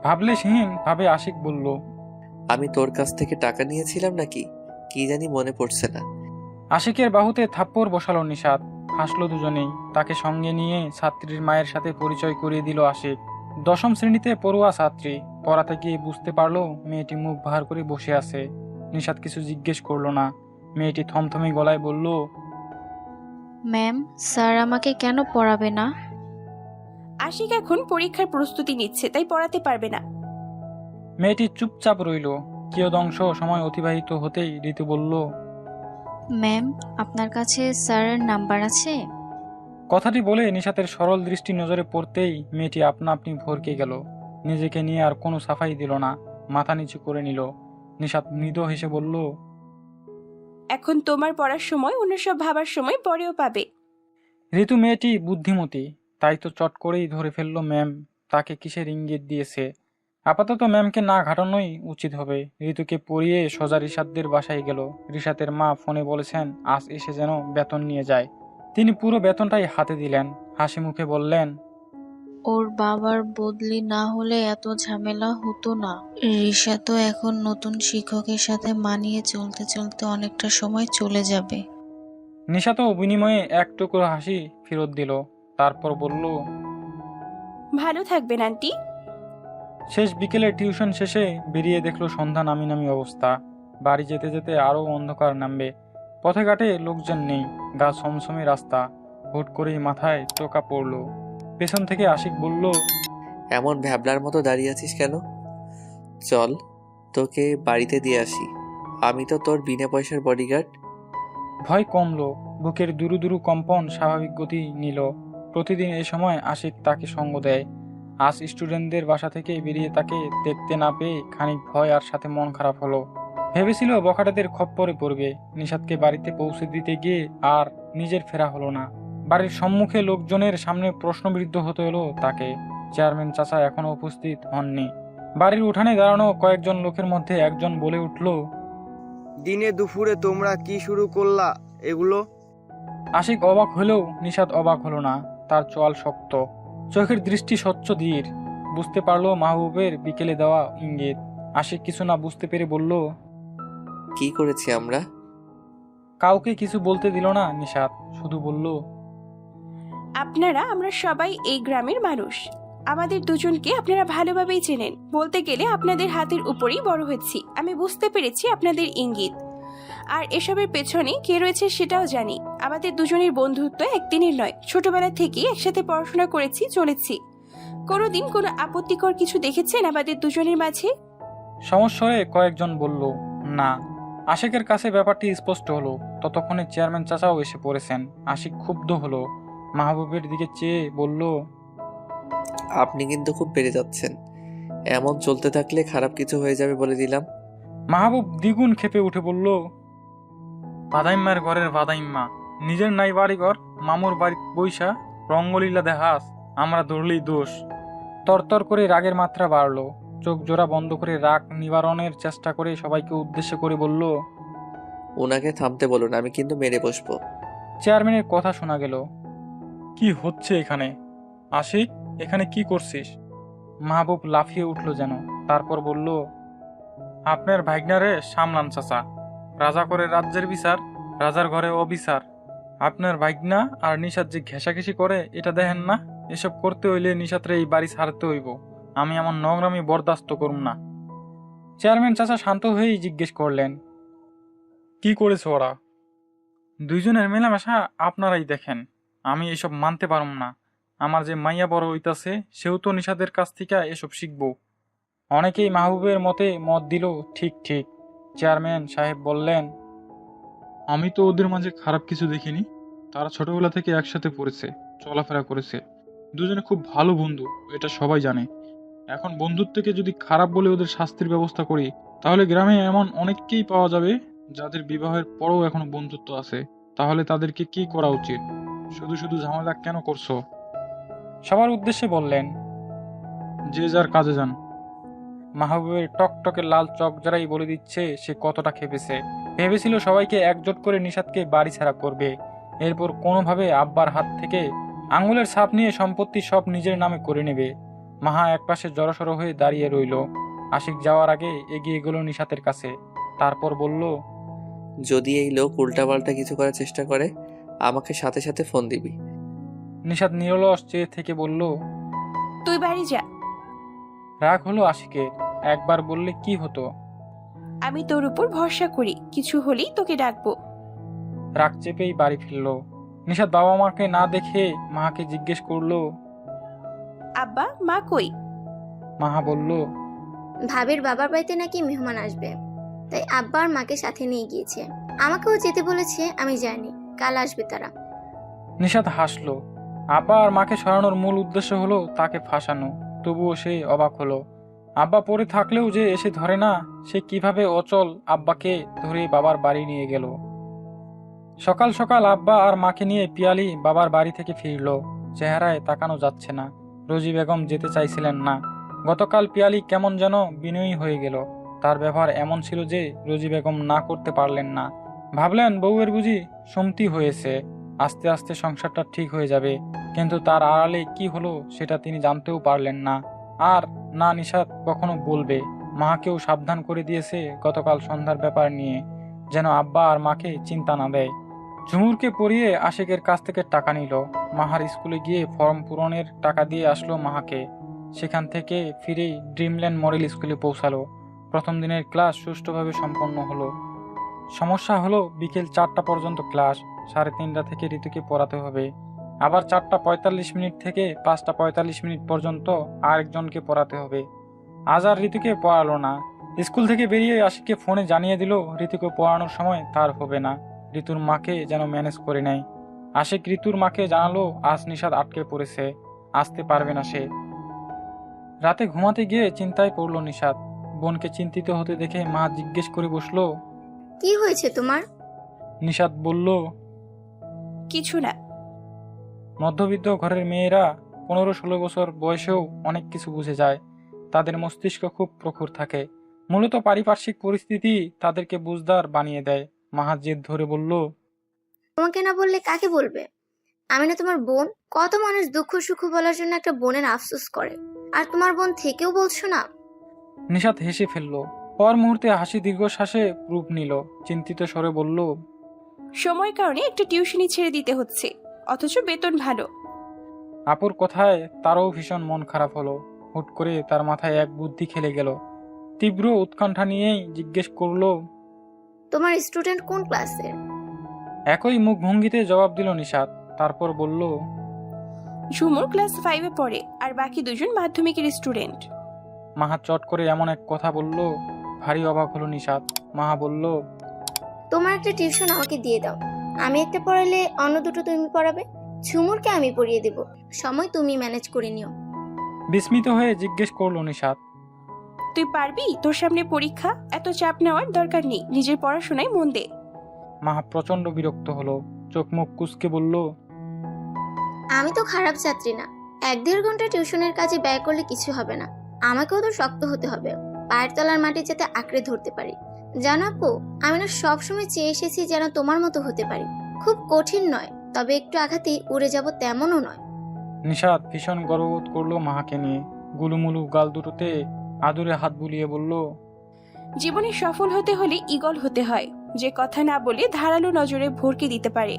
ভাবলে সিহীন ভাবে আশিক বলল, আমি তোর কাছ থেকে টাকা নিয়েছিলাম নাকি কি জানি মনে পড়ছে না। আশিকের বাহুতে থাপ্পড় বসালো নিশাত। হাসলো দুজনেই। তাকে সঙ্গে নিয়ে ছাত্রীর মায়ের সাথে পরিচয় করিয়ে দিল আশিক। 10ম শ্রেণীতে পড়ুয়া ছাত্রী। পড়াতে গিয়ে বুঝতে পারলো মেয়েটি মুখ ভার করে বসে আছে। নিশাত কিছু জিজ্ঞেস করলো না। মেয়েটি থমথমে গলায় বলল, ম্যাম, স্যার আমাকে কেন পড়াবে না? আশিক এখন পরীক্ষার প্রস্তুতি নিচ্ছে, তাই পড়াতে পারবে না। মেয়েটি চুপচাপ রইল। কিয়দংশ সময় অতিবাহিত হতেই ঋতু বলল, ম্যাম, আপনার কাছে স্যারের নাম্বার আছে? কথাটি বলে নিশাতের সরল দৃষ্টি নজরে পড়তেই মেয়েটি আপনা আপনি ভরকে গেল। নিজেকে নিয়ে আর কোনো সাফাই দিল না, মাথা নিচু করে নিল। নিশাত মৃদু হেসে বলল, এখন তোমার পড়ার সময়, অন্য সব ভাবার সময় পরেও পাবে। ঋতু মেয়েটি বুদ্ধিমতী, তাই তো চট করেই ধরে ফেলল ম্যাম তাকে কিসের ইঙ্গিত দিয়েছে। আপাতত ম্যামকে না ঘাটানোই উচিত হবে। ঋতুকে পড়িয়ে সোজা রিশাতদের বাসায় গেল। রিশাতের মা ফোনে বলেছেন আজ এসে যেন বেতন নিয়ে যায়। তিনি পুরো বেতনটাই হাতে দিলেন। হাসি মুখে বললেন, ওর বাবার বদলি না হলে এত ঝামেলা হতো না। রিশা তো এখন নতুন শিক্ষকের সাথে মানিয়ে চলতে চলতে অনেকটা সময় চলে যাবে। নিশাতও বিনিময়ে এক টুকরো হাসি ফেরত দিল। তারপর বলল, ভালো থাকবেন আন্টি। শেষ বিকেলে টিউশন শেষে বেরিয়ে দেখলো সন্ধ্যা নামি নামি অবস্থা। বাড়ি যেতে যেতে আরও অন্ধকার নামবে। পথে ঘাটে লোকজন নেই, গা সমসমে রাস্তা। হুট করেই মাথায় টোকা পড়ল। পেছন থেকে আশিক বলল, এমন ভ্যাবলার মতো দাঁড়িয়ে আছিস কেন? চল তোকে বাড়িতে দিয়ে আসি। আমি তো তোর বিনা পয়সার বডিগার্ড। ভয় কমলো। বুকের দুরু দুরু কম্পন স্বাভাবিক গতি নিল। প্রতিদিন এ সময় আশিক তাকে সঙ্গ দেয়। আজ স্টুডেন্টদের বাসা থেকে বেরিয়ে তাকে দেখতে না পেয়ে খানিক ভয় আর সাথে মন খারাপ হলো। ভেবেছিল বখাটেদের খপ্পরে পড়বে। নিশাতকে বাড়িতে পৌঁছে দিতে গিয়ে আর নিজের ফেরা হলো না। বাড়ির সম্মুখে লোকজনের সামনে প্রশ্নবিদ্ধ হতে হলো তাকে। চেয়ারম্যান চাচা এখনো উপস্থিত হননি। বাড়ির উঠানে দাঁড়ানো কয়েকজন লোকের মধ্যে একজন বলে উঠল, দিনে দুপুরে তোমরা কি শুরু করলা এগুলো? আশিক অবাক হলেও নিশাত অবাক হলো না। তার চোয়াল শক্ত, চোখের দৃষ্টি স্বচ্ছ ধীর। বুঝতে পারলো মাহবুবের বিকেলে দেওয়া ইঙ্গিত। আশিক কিছু না বুঝতে পেরে বলল, কি করেছি আমরা? কাউকে কিছু বলতে দিল না নিশাত, শুধু বলল, আমরা সবাই এই গ্রামের মানুষ। আমাদের দুজনকে আপনারা ভালোভাবেই চেনেন। বলতে গেলে আপনাদের হাতের উপরেই বড় হয়েছি। আমি বুঝতে পেরেছি আপনাদের ইঙ্গিত, আর এসবের পেছনে কে রয়েছে সেটাও জানি। আমাদের দুজনের বন্ধুত্ব একদিনের নয়, ছোটবেলা থেকেই একসাথে পড়াশোনা করেছি, চলেছি। কোনোদিন কোনো আপত্তিকর কিছু দেখেছেন আমাদের দুজনের মাঝে? সমস্যায় কয়েকজন বলল না। আশিকের কাছে ব্যাপারটি স্পষ্ট হলো। ততক্ষণে চেয়ারম্যান চাচাও এসে পড়েছেন। আশিক ক্ষুব্ধ হলো, মাহবুবের দিকে চেয়ে বলল, আপনি কিন্তু খুব বেড়ে যাচ্ছেন। এমন চলতে থাকলে খারাপ কিছু হয়ে যাবে বলে দিলাম। মাহবুব দ্বিগুণ ক্ষেপে উঠে বলল, বাদাইম্মার ঘরের বাদাইম্মা, নিজের নাই বাড়িঘর, মামুর বাড়ি বৈশা রঙ্গলীলা দেখাস, আমরা ধরলেই দোষ। তরতর করে রাগের মাত্রা বাড়ল। চোখ জোড়া বন্ধ করে রাগ নিবারণের চেষ্টা করে সবাইকে উদ্দেশ্য করে বলল, ওনাকে থামতে বলুন, আমি কিন্তু মেরে বসবো। চেয়ারম্যানের কথা শোনা গেল। কি হচ্ছে এখানে? আশিক, এখানে কি করছিস? মাহবুব লাফিয়ে উঠল যেন, তারপর বলল, আপনার ভাইগনারে সামলান চাচা। রাজা করে রাজ্যের বিচার, রাজার ঘরে অবিচার। আপনার ভাইগনা আর নিশাত যে ঘেঁষাঘেঁষি করে এটা দেখেন না? এসব করতে হইলে নিশাতরে এই বাড়ি ছাড়তে হইব। আমি এমন নোংরামি বরদাস্ত করুম না। চেয়ারম্যান চাচা শান্ত হয়েই জিজ্ঞেস করলেন, কি করেছে ওরা? দুইজনের মেলামেশা আপনারাই দেখেন, আমি এসব মানতে পারুম না। আমার যে মাইয়া বড় হইতাছে সেও তো নিশাদের কাছ থেকে এসব শিখব। অনেকেই মাহবুবের মতে মত দিল, ঠিক ঠিক। চেয়ারম্যান সাহেব বললেন, আমি তো ওদের মাঝে খারাপ কিছু দেখিনি। তারা ছোটবেলা থেকে একসাথে পড়েছে, চলাফেরা করেছে, দুজনে খুব ভালো বন্ধু, এটা সবাই জানে। এখন বন্ধুত্বকে যদি খারাপ বলে ওদের শাস্তির ব্যবস্থা করি, তাহলে গ্রামে এমন অনেককেই পাওয়া যাবে যাদের বিবাহের পরও এখনো বন্ধুত্ব আছে। তাহলে তাদেরকে কি করা উচিত? শুধু শুধু ঝামেলা কেন করছো? সবার উদ্দেশ্যে বললেন, যে যার কাজে যান। মাহবুবের টকটকে লাল চক যারাই বলে দিচ্ছে সে কতটা খেপেছে। ভেবেছিল সবাইকে একজোট করে নিশাতকে বাড়ি ছাড়া করবে, এরপর কোনোভাবে আব্বার হাত থেকে আঙুলের ছাপ নিয়ে সম্পত্তি সব নিজের নামে করে নেবে। মাহা একপাশে জড়সড় হয়ে দাঁড়িয়ে রইল। আশিক যাওয়ার আগে এগিয়ে গেল নিশাতের কাছে, তারপর বলল, যদি এই লোক উল্টাপাল্টা কিছু করার চেষ্টা করে আমাকে সাথে সাথে ফোন দিবি। নিশাত নিরলস চেয়ে থেকে বলল, তুই বাড়ি যা। রাগ হলো আশিকের। একবার বললে কি হতো? আমি তোর উপর ভরসা করি, কিছু হলেই তোকে ডাকবো। রাগ চেপেই বাড়ি ফিরল। নিশাত বাবা মাকে না দেখে মাকে জিজ্ঞেস করলো, আব্বা মা কই? মাহা বলল, ভাবির বাবার বাড়িতে নাকি মেহমান আসবে, তাই আব্বা আর মাকে সাথে নিয়ে গিয়েছে। আমাকেও যেতে বলেছে, আমি যাইনি, কাল আসবে তারা। নিশাত হাসলো। আব্বা আর মাকে সরানোর মূল উদ্দেশ্য হলো তাকে ফাঁসানো। তবুও সে অবাক হলো। আব্বা পরে থাকলেও যে এসে ধরে না, সে কিভাবে অচল আব্বাকে ধরে বাবার বাড়ি নিয়ে গেল। সকাল সকাল আব্বা আর মাকে নিয়ে পিয়ালি বাবার বাড়ি থেকে ফিরল। চেহারায় তাকানো যাচ্ছে না। রোজি বেগম যেতে চাইছিলেন না। গতকাল পিয়ালি কেমন যেন বিনয়ী হয়ে গেল। তার ব্যবহার এমন ছিল যে রোজি বেগম না করতে পারলেন না। ভাবলেন বউয়ের বুঝি সম্মতি হয়েছে, আস্তে আস্তে সংসারটা ঠিক হয়ে যাবে। কিন্তু তার আড়ালে কি হলো সেটা তিনি জানতেও পারলেন না। আর না নিশাত কখনো বলবে। মাকেও সাবধান করে দিয়েছে গতকাল সন্ধ্যার ব্যাপার নিয়ে, যেন আব্বা আর মাকে চিন্তা না দেয়। ঝুমুরকে পরিয়ে আশিকের কাছ থেকে টাকা নিল। মাহার স্কুলে গিয়ে ফর্ম পূরণের টাকা দিয়ে আসলো মাহাকে। সেখান থেকে ফিরেই ড্রিমল্যান্ড মডেল স্কুলে পৌঁছালো। প্রথম দিনের ক্লাস সুষ্ঠুভাবে সম্পন্ন হলো। সমস্যা হলো বিকেল 4টা পর্যন্ত ক্লাস, 3:30 থেকে ঋতুকে পড়াতে হবে। আবার 4:45 থেকে 5:45 পর্যন্ত আরেকজনকে পড়াতে হবে। আজ আর ঋতুকে পড়ালো না। স্কুল থেকে বেরিয়ে আশিককে ফোনে জানিয়ে দিল ঋতুকে পড়ানোর সময় তার হবে না। ঋতুর মাকে যেন ম্যানেজ করে নেয়। আশিক ঋতুর মাকে জানালো আজ নিশাত আটকে পড়েছে, আসতে পারবে না সে। রাতে ঘুমাতে গিয়ে চিন্তায় পড়ল নিশাত। বোনকে চিন্তিত হতে দেখে মা জিজ্ঞেস করে বসলো, কি হয়েছে তোমার? নিশাত বলল, কিছু না। মধ্যবিত্ত ঘরের মেয়েরা 15-16 বছর বয়সেও অনেক কিছু বুঝে যায়। তাদের মস্তিষ্ক খুব প্রখর থাকে। মূলত পারিপার্শ্বিক পরিস্থিতি তাদেরকে বুঝদার বানিয়ে দেয়। মাহা জেদ ধরে বলল, তোমাকে না বললে কাকে বলবে? আমি না তোমার বোন? কত মানুষ দুঃখ সুখ বলার জন্য একটা বোনের আফসোস করে, আর তোমার বোন থেকেও বলছো না। নিশাত হেসে ফেলল। পর মুহূর্তে হাসি দীর্ঘশ্বাসে রূপ নিল। চিন্তিত স্বরে বলল, সময়ের কারণে একটা টিউশনি ছেড়ে দিতে হচ্ছে, অথচ বেতন ভালো। আপুর কথায় তারও ভীষণ মন খারাপ হলো। হুট করে তার মাথায় এক বুদ্ধি খেলে গেল। তীব্র উৎকণ্ঠা নিয়েই জিজ্ঞেস করলো, তোমার স্টুডেন্ট কোন ক্লাসের? একই মুখ ভঙ্গিতে জবাব দিল নিশাত। তারপর বলল, ঝুমুর ক্লাস 5-এ পড়ে, আর বাকি দুজন মাধ্যমিকের স্টুডেন্ট। মাহা চট করে এমন এক কথা বলল, ভারী অবাক হলো নিশাত। মাহা বলল, তোমার একটা টিউশন আমাকে দিয়ে দাও, আমি একটা পড়ালে অন্য দুটো তুমি পড়াবে। ঝুমুরকে আমি পড়িয়ে দেব, সময় তুমি ম্যানেজ করে নিও। বিস্মিত হয়ে জিজ্ঞেস করলো নিশাত, তুই পারবি? তোর সামনে পরীক্ষা, এত চাপ নেওয়ার দরকার নেই, নিজের পড়াশোনায় মন দে। মাহা প্রচন্ড বিরক্ত হলো। চোখ মুখ কুঁচকে বলল, আমি তো খারাপ ছাত্রী না, 1-1.5 ঘন্টা টিউশনের কাজে ব্যয় করলে কিছু হবে না। আমাকেও তো শক্ত হতে হবে, পায়ের তলার মাটি যাতে আঁকড়ে ধরতে পারি। জানো আপু, আমি না সবসময় চেয়ে এসেছি যেন তোমার মতো হতে পারি। খুব কঠিন নয়, তবে একটু আঘাতেই উড়ে যাব তেমনও নয়। নিশাত ভীষণ গর্ববোধ করলো মাহাকে নিয়ে। গুলুমুলু গাল দুটোতে আদুরে হাত বুলিয়ে বলল, জীবনে সফল হতে হলে ঈগল হতে হয়, যে কথা না বলে ধারালো নজরে ভরকে দিতে পারে,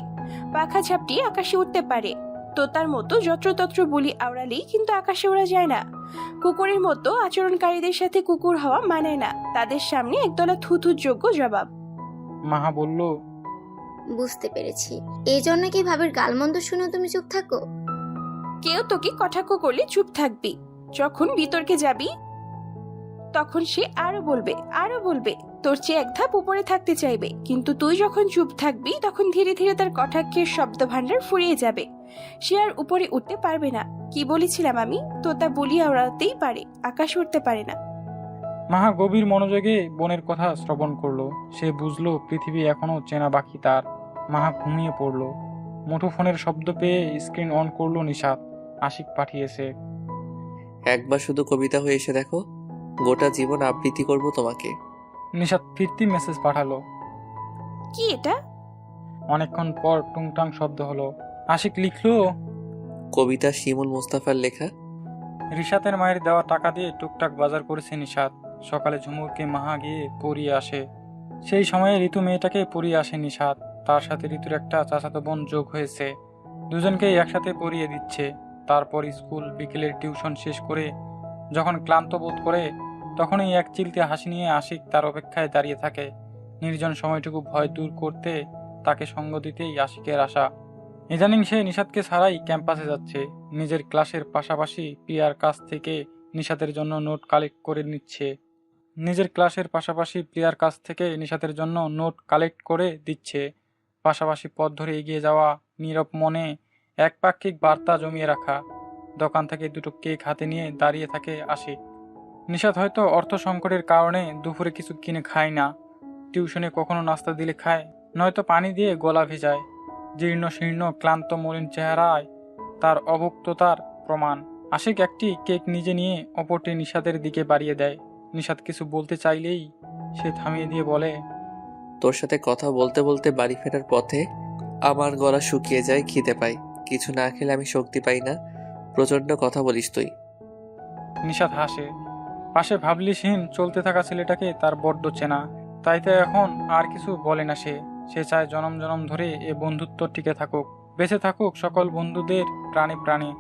পাখা ঝাপটিয়ে আকাশে উঠতে পারে। তোতার মতো যত্রতত্র বুলি আওড়ালেই কিন্তু আকাশে ওড়া যায় না। কুকুরের মতো আচরণকারীদের সাথে কুকুর হওয়া মানায় না, তাদের সামনে একদলা থুথুর যোগ্য জবাব। মাহা বলল, বুঝতে পেরেছি, এই জন্য কি ভাবের গালমন্দ শুনে তুমি চুপ থাকো? কেউ তোকে কটাক্ষ করলে চুপ থাকবি, যখন বিতর্কে যাবি তখন সে আরো বলবে, তোর চেয়ে এক ধাপ উপরে থাকতে চাইবে। কিন্তু তুই যখন চুপ থাকবি তখন ধীরে ধীরে তার কটাক্ষের শব্দ ভান্ডার ফুরিয়ে যাবে, সে আর উপরে উঠতে পারবে না। কি বলেছিলাম আমি? তোতা বলিয়া ওড়াতেই পারে, আকাশ উঠতে পারে না। মাহা গভীর মনোযোগে বোনের কথা শ্রবণ করলো। সে বুঝলো পৃথিবী এখনো চেনা বাকি তার। মাহা ঘুমিয়ে পড়লো। মুঠোফোনের শব্দ পেয়ে স্ক্রিন অন করলো নিশাত। আশিক পাঠিয়েছে। একবার শুধু কবিতা হয়ে এসে দেখো, গোটা জীবন আবৃত্তি করব তোমাকে। নিশাত ফিরতি মেসেজ পাঠালো। কি এটা? অনেকক্ষণ পর টুংটাং শব্দ হলো। আশিক লিখলো, কবিতা শিমুল মুস্তাফার লেখা। রিশাতের মায়ের দেওয়া টাকা দিয়ে টুকটাক বাজার করেছে নিশাত। সকালে ঝুমুরকে মাহা গিয়ে পড়িয়ে আসে। সেই সময়ে ঋতু মেয়েটাকে পড়িয়ে আসে নিশাত। তার সাথে ঋতুর একটা চাচাতো বোন যোগ হয়েছে। দুজনকেই একসাথে পড়িয়ে দিচ্ছে। তারপর স্কুল, বিকেলের টিউশন শেষ করে যখন ক্লান্ত বোধ করে তখনই এক চিলতে হাসি নিয়ে আশিক তার অপেক্ষায় দাঁড়িয়ে থাকে। নির্জন সময়টুকু ভয় দূর করতে তাকে সঙ্গ দিতেই আশিকের আশা। ইদানিং সে নিশাতকে ছাড়াই ক্যাম্পাসে যাচ্ছে। নিজের ক্লাসের পাশাপাশি প্রিয়ার কাছ থেকে নিশাতের জন্য নোট কালেক্ট করে দিচ্ছে। পাশাপাশি পথ ধরে এগিয়ে যাওয়া, নীরব মনে একপাক্ষিক বার্তা জমিয়ে রাখা। দোকান থেকে দুটো কেক হাতে নিয়ে দাঁড়িয়ে থাকে আশিক। নিশাত হয়তো অর্থ সংকটের কারণে দুপুরে কিছু কিনে খায় না। টিউশনে কখনো নাস্তা দিলে খায়, নয়তো পানি দিয়ে গলা ভেজায়। জীর্ণ শীর্ণ ক্লান্ত মলিন চেহারায় তার অভুক্ততার প্রমাণ। আশিক একটি কেক নিজে নিয়ে অপরটি নিশাতের দিকে বাড়িয়ে দেয়। নিশাত কিছু বলতে চাইলেই সে থামিয়ে দিয়ে বলে, তোর সাথে কথা বলতে বলতে বাড়ি ফেরার পথে আমার গলা শুকিয়ে যায়, খিদে পাই। কিছু না খেলে আমি শক্তি পাই না। প্রচন্ড কথা বলিস তুই। নিশাত হাসে। পাশে ভাবলিসহীন চলতে থাকা ছেলেটাকে তার বড্ড চেনা। তাই এখন আর কিছু বলে না সে। সে চায় জনম জনম ধরে এ বন্ধুত্ব টিকে থাকুক, বেঁচে থাকুক সকল বন্ধুদের প্রাণে প্রাণে।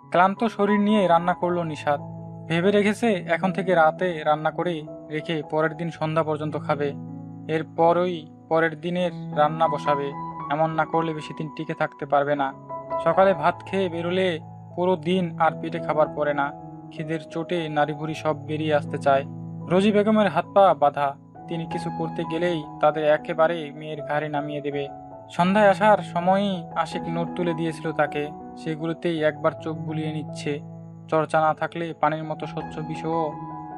ক্লান্ত শরীর নিয়ে রান্না করলো নিশাত। ভেবে রেখেছে এখন থেকে রাতে রান্না করে রেখে পরের দিন সন্ধ্যা পর্যন্ত খাবে। এরপরই পরের দিনের রান্না বসাবে। এমন না করলে বেশি দিন টিকে থাকতে পারবে না। সকালে ভাত খেয়ে বেরোলে পুরো দিন আর পেটে খাবার পড়ে না। খিদের চোটে নাড়িভুড়ি সব বেরিয়ে আসতে চায়। রোজি বেগমের হাত পা বাঁধা। তিনি কিছু করতে গেলেই তাদের একেবারে মেয়ের ঘাড়ে নামিয়ে দেবে। সন্ধ্যায় আসার সময়ই আশিক নোট তুলে দিয়েছিল তাকে। সেগুলোতেই একবার চোখ বুলিয়ে নিচ্ছে। চর্চা না থাকলে পানির মতো স্বচ্ছ বিষও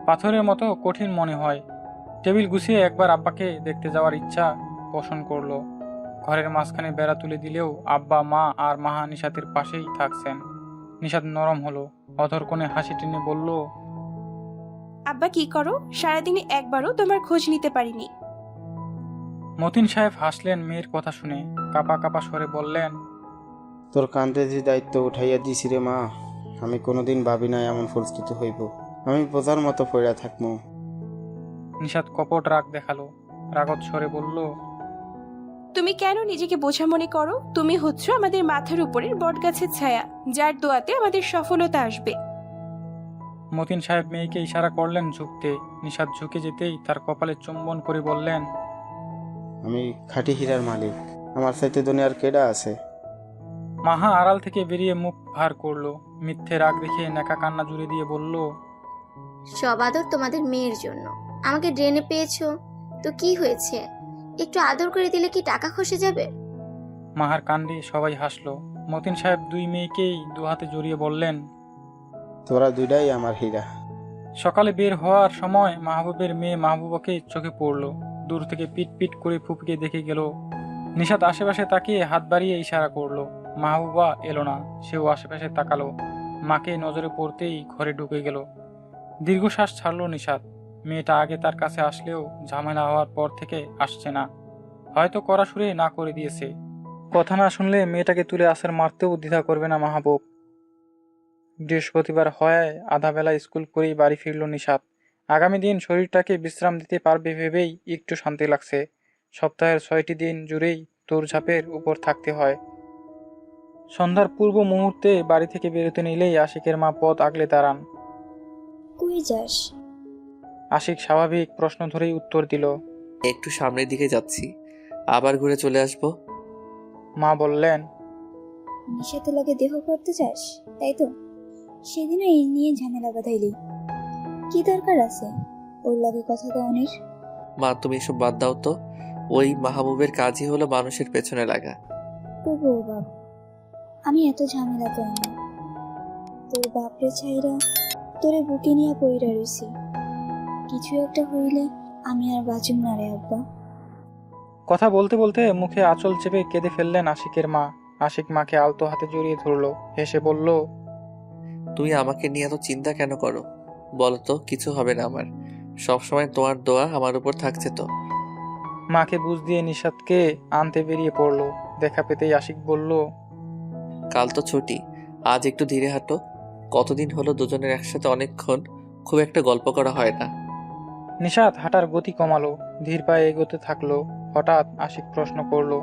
পাথরের মতো কঠিন মনে হয়। টেবিল গুছিয়ে একবার আব্বাকে দেখতে যাওয়ার ইচ্ছা পোষণ করলো। ঘরের মাঝখানে বেড়া তুলে দিলেও আব্বা, মা আর মাহা নিশাতের পাশেই থাকছেন। নিশাত নরম হলো। অধর কোণে হাসি টেনে বলল, আব্বা কি করো? সারাদিনে একবারও তোমার খোঁজ নিতে পারিনি। মতিন সাহেব হাসলেন মেয়ের কথা শুনে। কাপা কাপা স্বরে বললেন, তোর কাঁধে যে দায়িত্ব উঠাইয়া দিছি রে মা, আমি কোনোদিন ভাবি না এমন পরিস্থিতি হইব। আমি বোঝার মতো পড়া থাকবো। নিশাত কপট রাগ দেখালো। রাগত স্বরে বলল, তুমি কেন নিজেকে বোঝা মনে করো? তুমি হচ্ছ আমাদের মাথার উপরের বটগাছের ছায়া, যার দোয়াতে আমাদের সফলতা আসবে। মতিন সাহেব মেয়েকে ইশারা করলেন ঝুঁকতে। নিশাত ঝুঁকে যেতেই তার কপালে চুম্বন করে বললেন, আমি খাঁটি হীরার মালিক, আমার সাথে দুনিয়ার কেডা আছে? মাহা আড়াল থেকে বেরিয়ে মুখ ভার করলো। মিথ্যে রাগ দেখে নেকা কান্না জুড়ে দিয়ে বলল, সব আদর তোমাদের মেয়ের জন্য। আমাকে ড্রেনে পেয়েছো তো কি হয়েছে? একটু আদর করে দিলে কি টাকা খসে যাবে? মাহার কাণ্ডে সবাই হাসলো। মতিন সাহেব দুই মেয়েকেই দুহাতে জড়িয়ে বললেন, তোরা দুইটাই আমার হীরা। সকালে বের হওয়ার সময় মাহবুবের মেয়ে মাহবুবাকে চোখে পড়লো। দূর থেকে পিট পিট করে ফুপিকে দেখে গেল। নিশাত আশেপাশে তাকিয়ে হাত বাড়িয়ে ইশারা করলো। মাহবুবা এলো না। সেও আশেপাশে তাকালো। মাকে নজরে পড়তেই ঘরে ঢুকে গেল। দীর্ঘশ্বাস ছাড়ল নিশাত। মেয়েটা আগে তার কাছে আসলেও ঝামেলা হওয়ার পর থেকে আসছে না। হয়তো কড়া সুরে না করে দিয়েছে। কথা না শুনলে মেয়েটাকে তুলে আসার মারতেও দ্বিধা করবে না মাহবুব। বৃহস্পতিবার হয় আধা বেলা স্কুল করেই বাড়ি ফিরল নিশাত। আগামী দিন শরীরটাকে বিশ্রাম দিতে পারবে ভেবেই একটু শান্তি লাগছে। সপ্তাহের 6টি দিন জুড়েই দৌড়ঝাঁপের উপর থাকতে হয়। সন্ধ্যার পূর্ব মুহূর্তে বাড়ি থেকে বেরোতে নিলেই আশিকের মা পথ আগলে দাঁড়ান। কই যাস? আশিক স্বাভাবিক প্রশ্ন ধরেই উত্তর দিল, একটু সামনের দিকে যাচ্ছি, আবার ঘুরে চলে আসবো। মা বললেন, নিশাতে লাগে দেহ করতে চাস, তাই তো? সেদিন এই নিয়ে ঝামেলা বাঁধাইলি, কি দরকার আছে ওর লাগে কথা কওনের? মা তুমি এসব বাদ দাও তো। ওই মাহবুবের কাজই হলো মানুষের পেছনে লাগা। ও বউ বাপ, আমি এত ঝামেলা করি না। তোর বাপরে ছাইরা তোরে বুকে নিয়ে পইরা রইছি, কিছু একটা হইলে আমি আর বাঁচুম না রে আব্বা। কথা বলতে বলতে মুখে আঁচল চেপে কেঁদে ফেললেন আশিকের মা। আশিক মাকে আলতো হাতে জড়িয়ে ধরলো, হেসে বলল, তুমি আমাকে নিয়ে এত চিন্তা কেন করো? বলো তো, কিছু হবে না আমার। সবসময় তোমার দোয়া আমার উপর থাকছে তো। মাকে বুঝ দিয়ে নিশাতকে আনতে বেরিয়ে পড়ল। দেখা পেতেই আশিক বলল, কাল তো ছুটি, আজ একটু ধীরে হাঁটো। কতদিন হলো দুজনের একসাথে অনেকক্ষণ খুব একটা গল্প করা হয় না। নিশাত হাঁটার গতি কমালো, ধীর পায়ে এগোতে থাকলো। হঠাৎ আশিক প্রশ্ন করলো,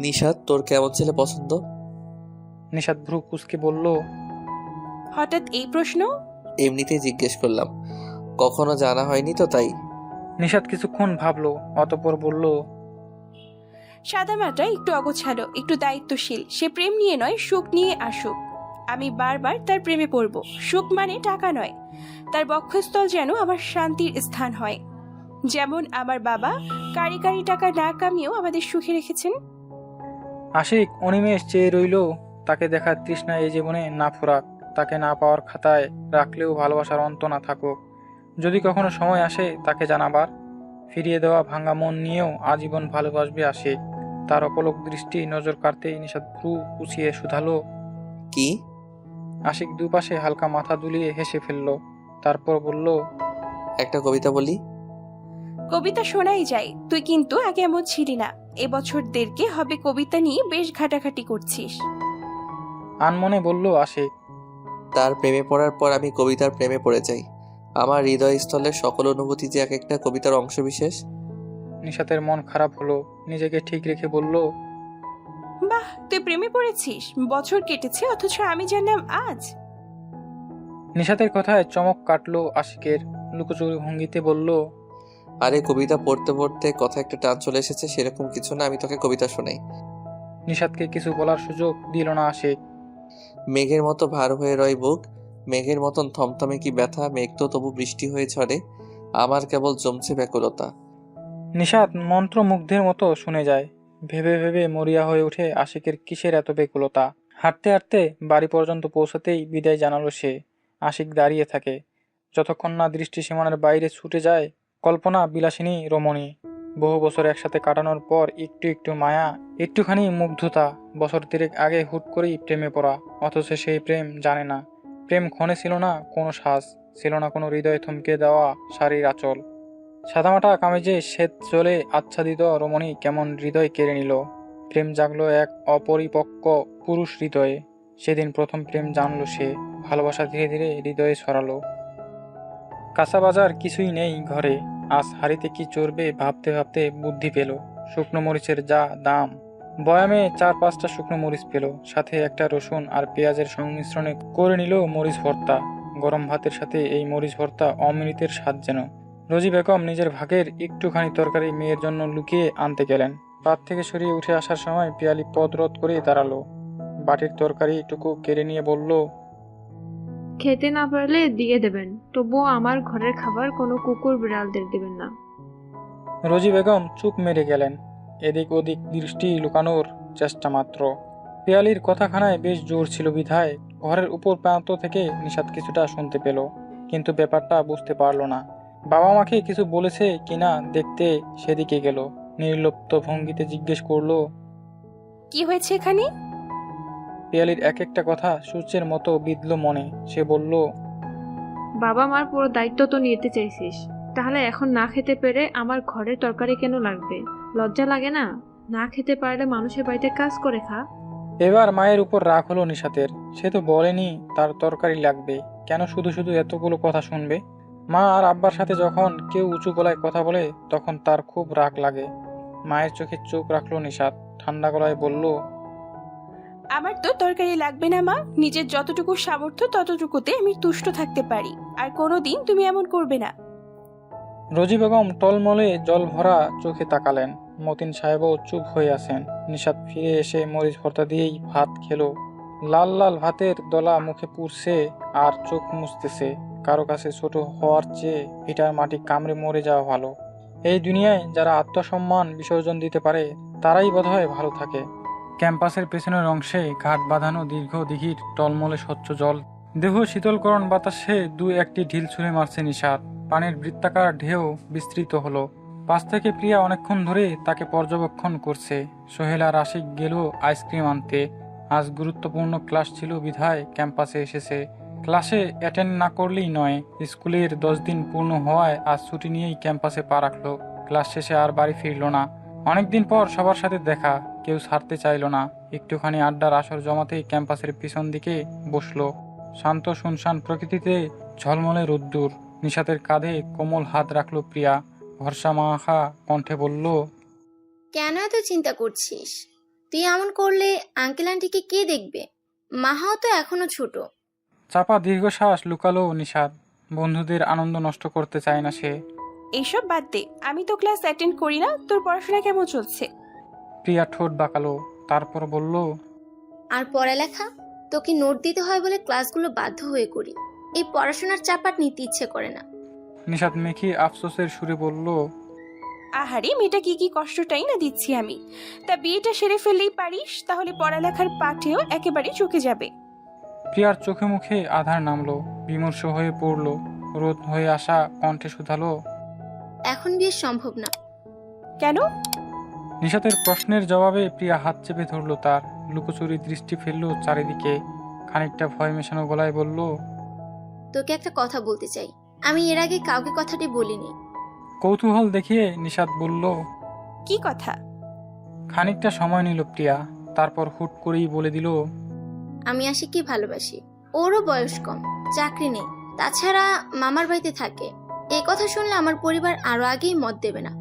নিশাত, তোর কেমন ছেলে পছন্দ? নিশাত ভ্রু কুঁচকে বলল, হঠাৎ এই প্রশ্ন? এমনিতেই জিজ্ঞেস করলাম, কখনো জানা হয়নি তো তাই। নিশাত কিছুক্ষণ ভাবলো, অতঃপর বলল, সাদামাটা, একটু অগোছালো, একটু দায়িত্বশীল। সে প্রেম নিয়ে নয়, সুখ নিয়ে আসুক। আমি বারবার তার প্রেমে পড়ব। সুখ মানে টাকা নয়, তার বক্ষস্থল যেন আমার শান্তির স্থান হয়। যেমন আমার বাবা কারি কারি টাকা না কামিয়েও আমাদের সুখে রেখেছেন। আশিক অনিমেষ চেয়ে রইল তাকে দেখার তৃষ্ণা এই জীবনে না ফুরাক, তাকে না পাওয়ার খাতায় রাখলেও ভালোবাসার অন্ত না থাকুক। যদি কখনো সময় আসে তাকে জানাবার, ফিরিয়ে দেওয়া ভাঙা মন নিয়েও আজীবন ভালোবাসবে আশিক। তার অপলক দৃষ্টি নজর কাড়তেই নিশাত ভ্রু কুচিয়ে শুধালো, কি? আশিক দুপাশে হালকা মাথা দুলিয়ে হেসে ফেলল। তারপর বলল, একটা কবিতা বলি। কবিতা শোনাই যায়, তুই কিন্তু আগে এমন ছিলি না। এবছর দেরকে হবে কবিতা নিয়ে বেশ ঘাটাঘাটি করছিস। আনমনে বলল আশিক। তার প্রেমে পড়ার পর আমি কবিতার প্রেমে পড়ে যাই। আমার হৃদয়স্থলের সকল অনুভূতি যে এক একটা কবিতার অংশবিশেষ। নিশাতের মন খারাপ হলো, নিজেকে ঠিক রেখে বলল, বাহ, তুই প্রেমে পড়েছিস? বছর কেটেছে অথচ আমি জানলাম আজ। নিশাতের কথায় চমক কাটলো আশিকের। লুকোচুরি ভঙ্গিতে বলল, আরে কবিতা পড়তে পড়তে কথা একটা টান চলে এসেছে, সেরকম কিছু না, আমি তোকে কবিতা শোনাই। নিশাতকে কিছু বলার সুযোগ দিল না আশিক। মেঘের মতো ভার হয়ে রয় বুক, মেঘের মতন থমথমে কি ব্যথা, মেঘ তো তবু বৃষ্টি হয়ে ঝরে, আমার কেবল জমছে ব্যাকুলতা। নিশাত মন্ত্রমুগ্ধের মতো শুনে যায়। ভেবে ভেবে মরিয়া হয়ে ওঠে আশিকের কিসের এত বেকুলতা। হাঁটতে হাঁটতে বাড়ি পর্যন্ত পৌঁছাতেই বিদায় জানালো সে। আশিক দাঁড়িয়ে থাকে, যতক্ষণ না দৃষ্টি সীমানার বাইরে ছুটে যায় কল্পনা বিলাসিনী রমণী। বহু বছর একসাথে কাটানোর পর একটু একটু মায়া, একটুখানি মুগ্ধতা। বছর 3 আগে হুট করেই প্রেমে পড়া, অথচ সেই প্রেম জানে না। প্রেম ক্ষণে ছিল না কোনো শ্বাস, ছিল না কোনো হৃদয় থমকে দেওয়া শাড়ির আঁচল। সাদামাটা কামেজে শ্বেত জলে আচ্ছাদিত রমণী কেমন হৃদয় কেড়ে নিল। প্রেম জাগলো এক অপরিপক্ক পুরুষ হৃদয়ে। সেদিন প্রথম প্রেম জানলো সে। ভালোবাসা ধীরে ধীরে হৃদয়ে ছড়ালো। কাঁচা বাজার কিছুই নেই ঘরে, আজ হাড়িতে কি চড়বে ভাবতে ভাবতে বুদ্ধি পেল। শুকনো মরিচের যা দাম, বয়ামে 4-5টা শুকনো মরিচ পেল, সাথে একটা রসুন আর পেঁয়াজের সংমিশ্রণে করে নিল মরিচ ভর্তা। গরম ভাতের সাথে এই মরিচ ভর্তা অমৃতের স্বাদ যেন। রোজি বেগম নিজের ভাগের একটুখানি তরকারি মেয়ের জন্য লুকিয়ে আনতে গেলেন। পাত থেকে সরিয়ে উঠে আসার সময় পিয়ালি পদ রোধ করে দাঁড়ালো। বাটির তরকারি টুকু কেড়ে নিয়ে বলল, খেতে না পারলে দিয়ে দেবেন, তবুও আমার ঘরের খাবার কোনো কুকুর বিড়ালদের দেবেন না। রোজি বেগম চুপ মেরে গেলেন, এদিক ওদিক দৃষ্টি লুকানোর চেষ্টা মাত্র। পিয়ালির কথাখানায় বেশ জোর ছিল বিধায় ঘরের উপর প্রান্ত থেকে নিশাত কিছুটা শুনতে পেল, কিন্তু ব্যাপারটা বুঝতে পারল না। বাবা মাকে কিছু বলেছে কিনা দেখতে সেদিকে গেল। নির্লিপ্ত ভঙ্গিতে জিজ্ঞেস করলো, কি হয়েছে এখানে? পিয়ালির এক একটা কথা সূর্যের মতো বিঁধল মনে। সে বলল, বাবা মার পুরো দায়িত্ব তো নিতে চাইছিস, তাহলে এখন না খেতে পেরে আমার ঘরের তরকারি কেন লাগবে? লজ্জা লাগে না? না খেতে পারলে মানুষের বাড়িতে কাজ করে খা। এবার মায়ের উপর রাগ হলো নিশাতের। সে তো বলেনি তার তরকারি লাগবে, কেন শুধু শুধু এতগুলো কথা শুনবে? মা আর আব্বার সাথে যখন কেউ উঁচু গলায় কথা বলে তখন তার খুব রাগ লাগে। মায়ের চোখে চোখ রাখলো নিশাত, ঠান্ডা গলায় বলল, আমার তো তরকারি লাগবে না মা, নিজের যতটুকু সামর্থ্য ততটুকুতে আমি তুষ্ট থাকতে পারি, আর কোনোদিন তুমি এমন করবে না। রোজি বেগম টলমলে জল ভরা চোখে তাকালেন। মতিন সাহেবও চুপ হয়ে আছেন। নিশাত ফিরে এসে মরিচ ভর্তা দিয়েই ভাত খেলো। লাল লাল ভাতের দলা মুখে পুড়ছে আর চোখ মুছতেছে। কারো কাছে ছোট হওয়ার চেয়ে ভিটার মাটি কামড়ে মরে যাওয়া ভালো। এই দুনিয়ায় যারা আত্মসম্মান বিসর্জন দিতে পারে তারাই বোধহয় ভালো থাকে। ক্যাম্পাসের পেছনের অংশে ঘাট বাঁধানো দীর্ঘ দিঘির টলমলে স্বচ্ছ জল। দেহ শীতলকরণ বাতাসে দু একটি ঢিল ছুঁড়ে মারছে নিশাত। পানির বৃত্তাকার ঢেউ বিস্তৃত হলো। পাশ থেকে প্রিয়া অনেকক্ষণ ধরে তাকে পর্যবেক্ষণ করছে। সোহেল আর আশিক গেল আইসক্রিম আনতে। আজ গুরুত্বপূর্ণ ক্লাস ছিল বিধায় ক্যাম্পাসে এসেছে। ক্লাসে অ্যাটেন্ড না করলেই নয়। স্কুলের 10 দিন পূর্ণ হওয়ায় আজ ছুটি নিয়েই ক্যাম্পাসে পা রাখলো। ক্লাস শেষে আর বাড়ি ফিরল না। অনেকদিন পর সবার সাথে দেখা, কেউ ছাড়তে চাইল না। একটুখানি আড্ডার আসর জমাতেই ক্যাম্পাসের পিছন দিকে বসলো। শান্ত শুনশান প্রকৃতিতে ঝলমলে রোদ্দুর। নিশাতের কাঁধে কোমল হাত রাখলো প্রিয়া। ভরসা মাখা কণ্ঠে বলল, কেন এত চিন্তা করছিস? তুই এমন করলে আঙ্কেল আন্টিকে কে দেখবে? মাহাও তো এখনো ছোট। চাপা দীর্ঘশ্বাস লুকালো নিশাত। বন্ধুদের আনন্দ নষ্ট করতে চায় না সে। এইসব বাদ দে, আমি তো ক্লাস অ্যাটেন্ড করি না। তোর পড়াশোনা কেমন চলছে? প্রিয়া ঠোঁট বাঁকালো, তারপর বলল, আর পড়ালেখা? তোকে নোট দিতে হয় বলে ক্লাসগুলো বাধ্য হয়ে করি। এই পড়াশোনার চাপাট নিতে ইচ্ছে করে না। নিশাত মেখে আফসোসের সুরে বলল, আহারে, মেয়েটা কি কষ্টটাই না দিচ্ছি আমি। তা বিয়েটা সেরে ফেললেই পারিস, তাহলে পড়ালেখার পাঠেও একেবারে চুকে যাবে। প্রিয়ার চোখে মুখে আধার নামলো। বিমর্ষ হয়ে পড়ল। রোদ হয়ে আসা কণ্ঠে শুধালো, এখন বিয়ে সম্ভব না। কেন? নিশাতের প্রশ্নের জবাবে প্রিয়া হাত চেপে ধরল তার। লুকোচুরি দৃষ্টি ফেলল চারিদিকে। খানিকটা ভয় মেশানো গলায় বলল, তোকে একটা কথা বলতে চাই। আমি এর আগে কাউকে কথাটি বলিনি। কৌতূহল দেখিয়ে নিশাত বলল, কি কথা? খানিকটা সময় নিল প্রিয়া, তারপর হুট করেই বলে দিল, আমি আশিককে ভালোবাসি। ওরও বয়স কম, চাকরি নেই, তাছাড়া মামার বাড়িতে থাকে। এই কথা শুনলে আমার পরিবার আরো আগেই মত দেবে না।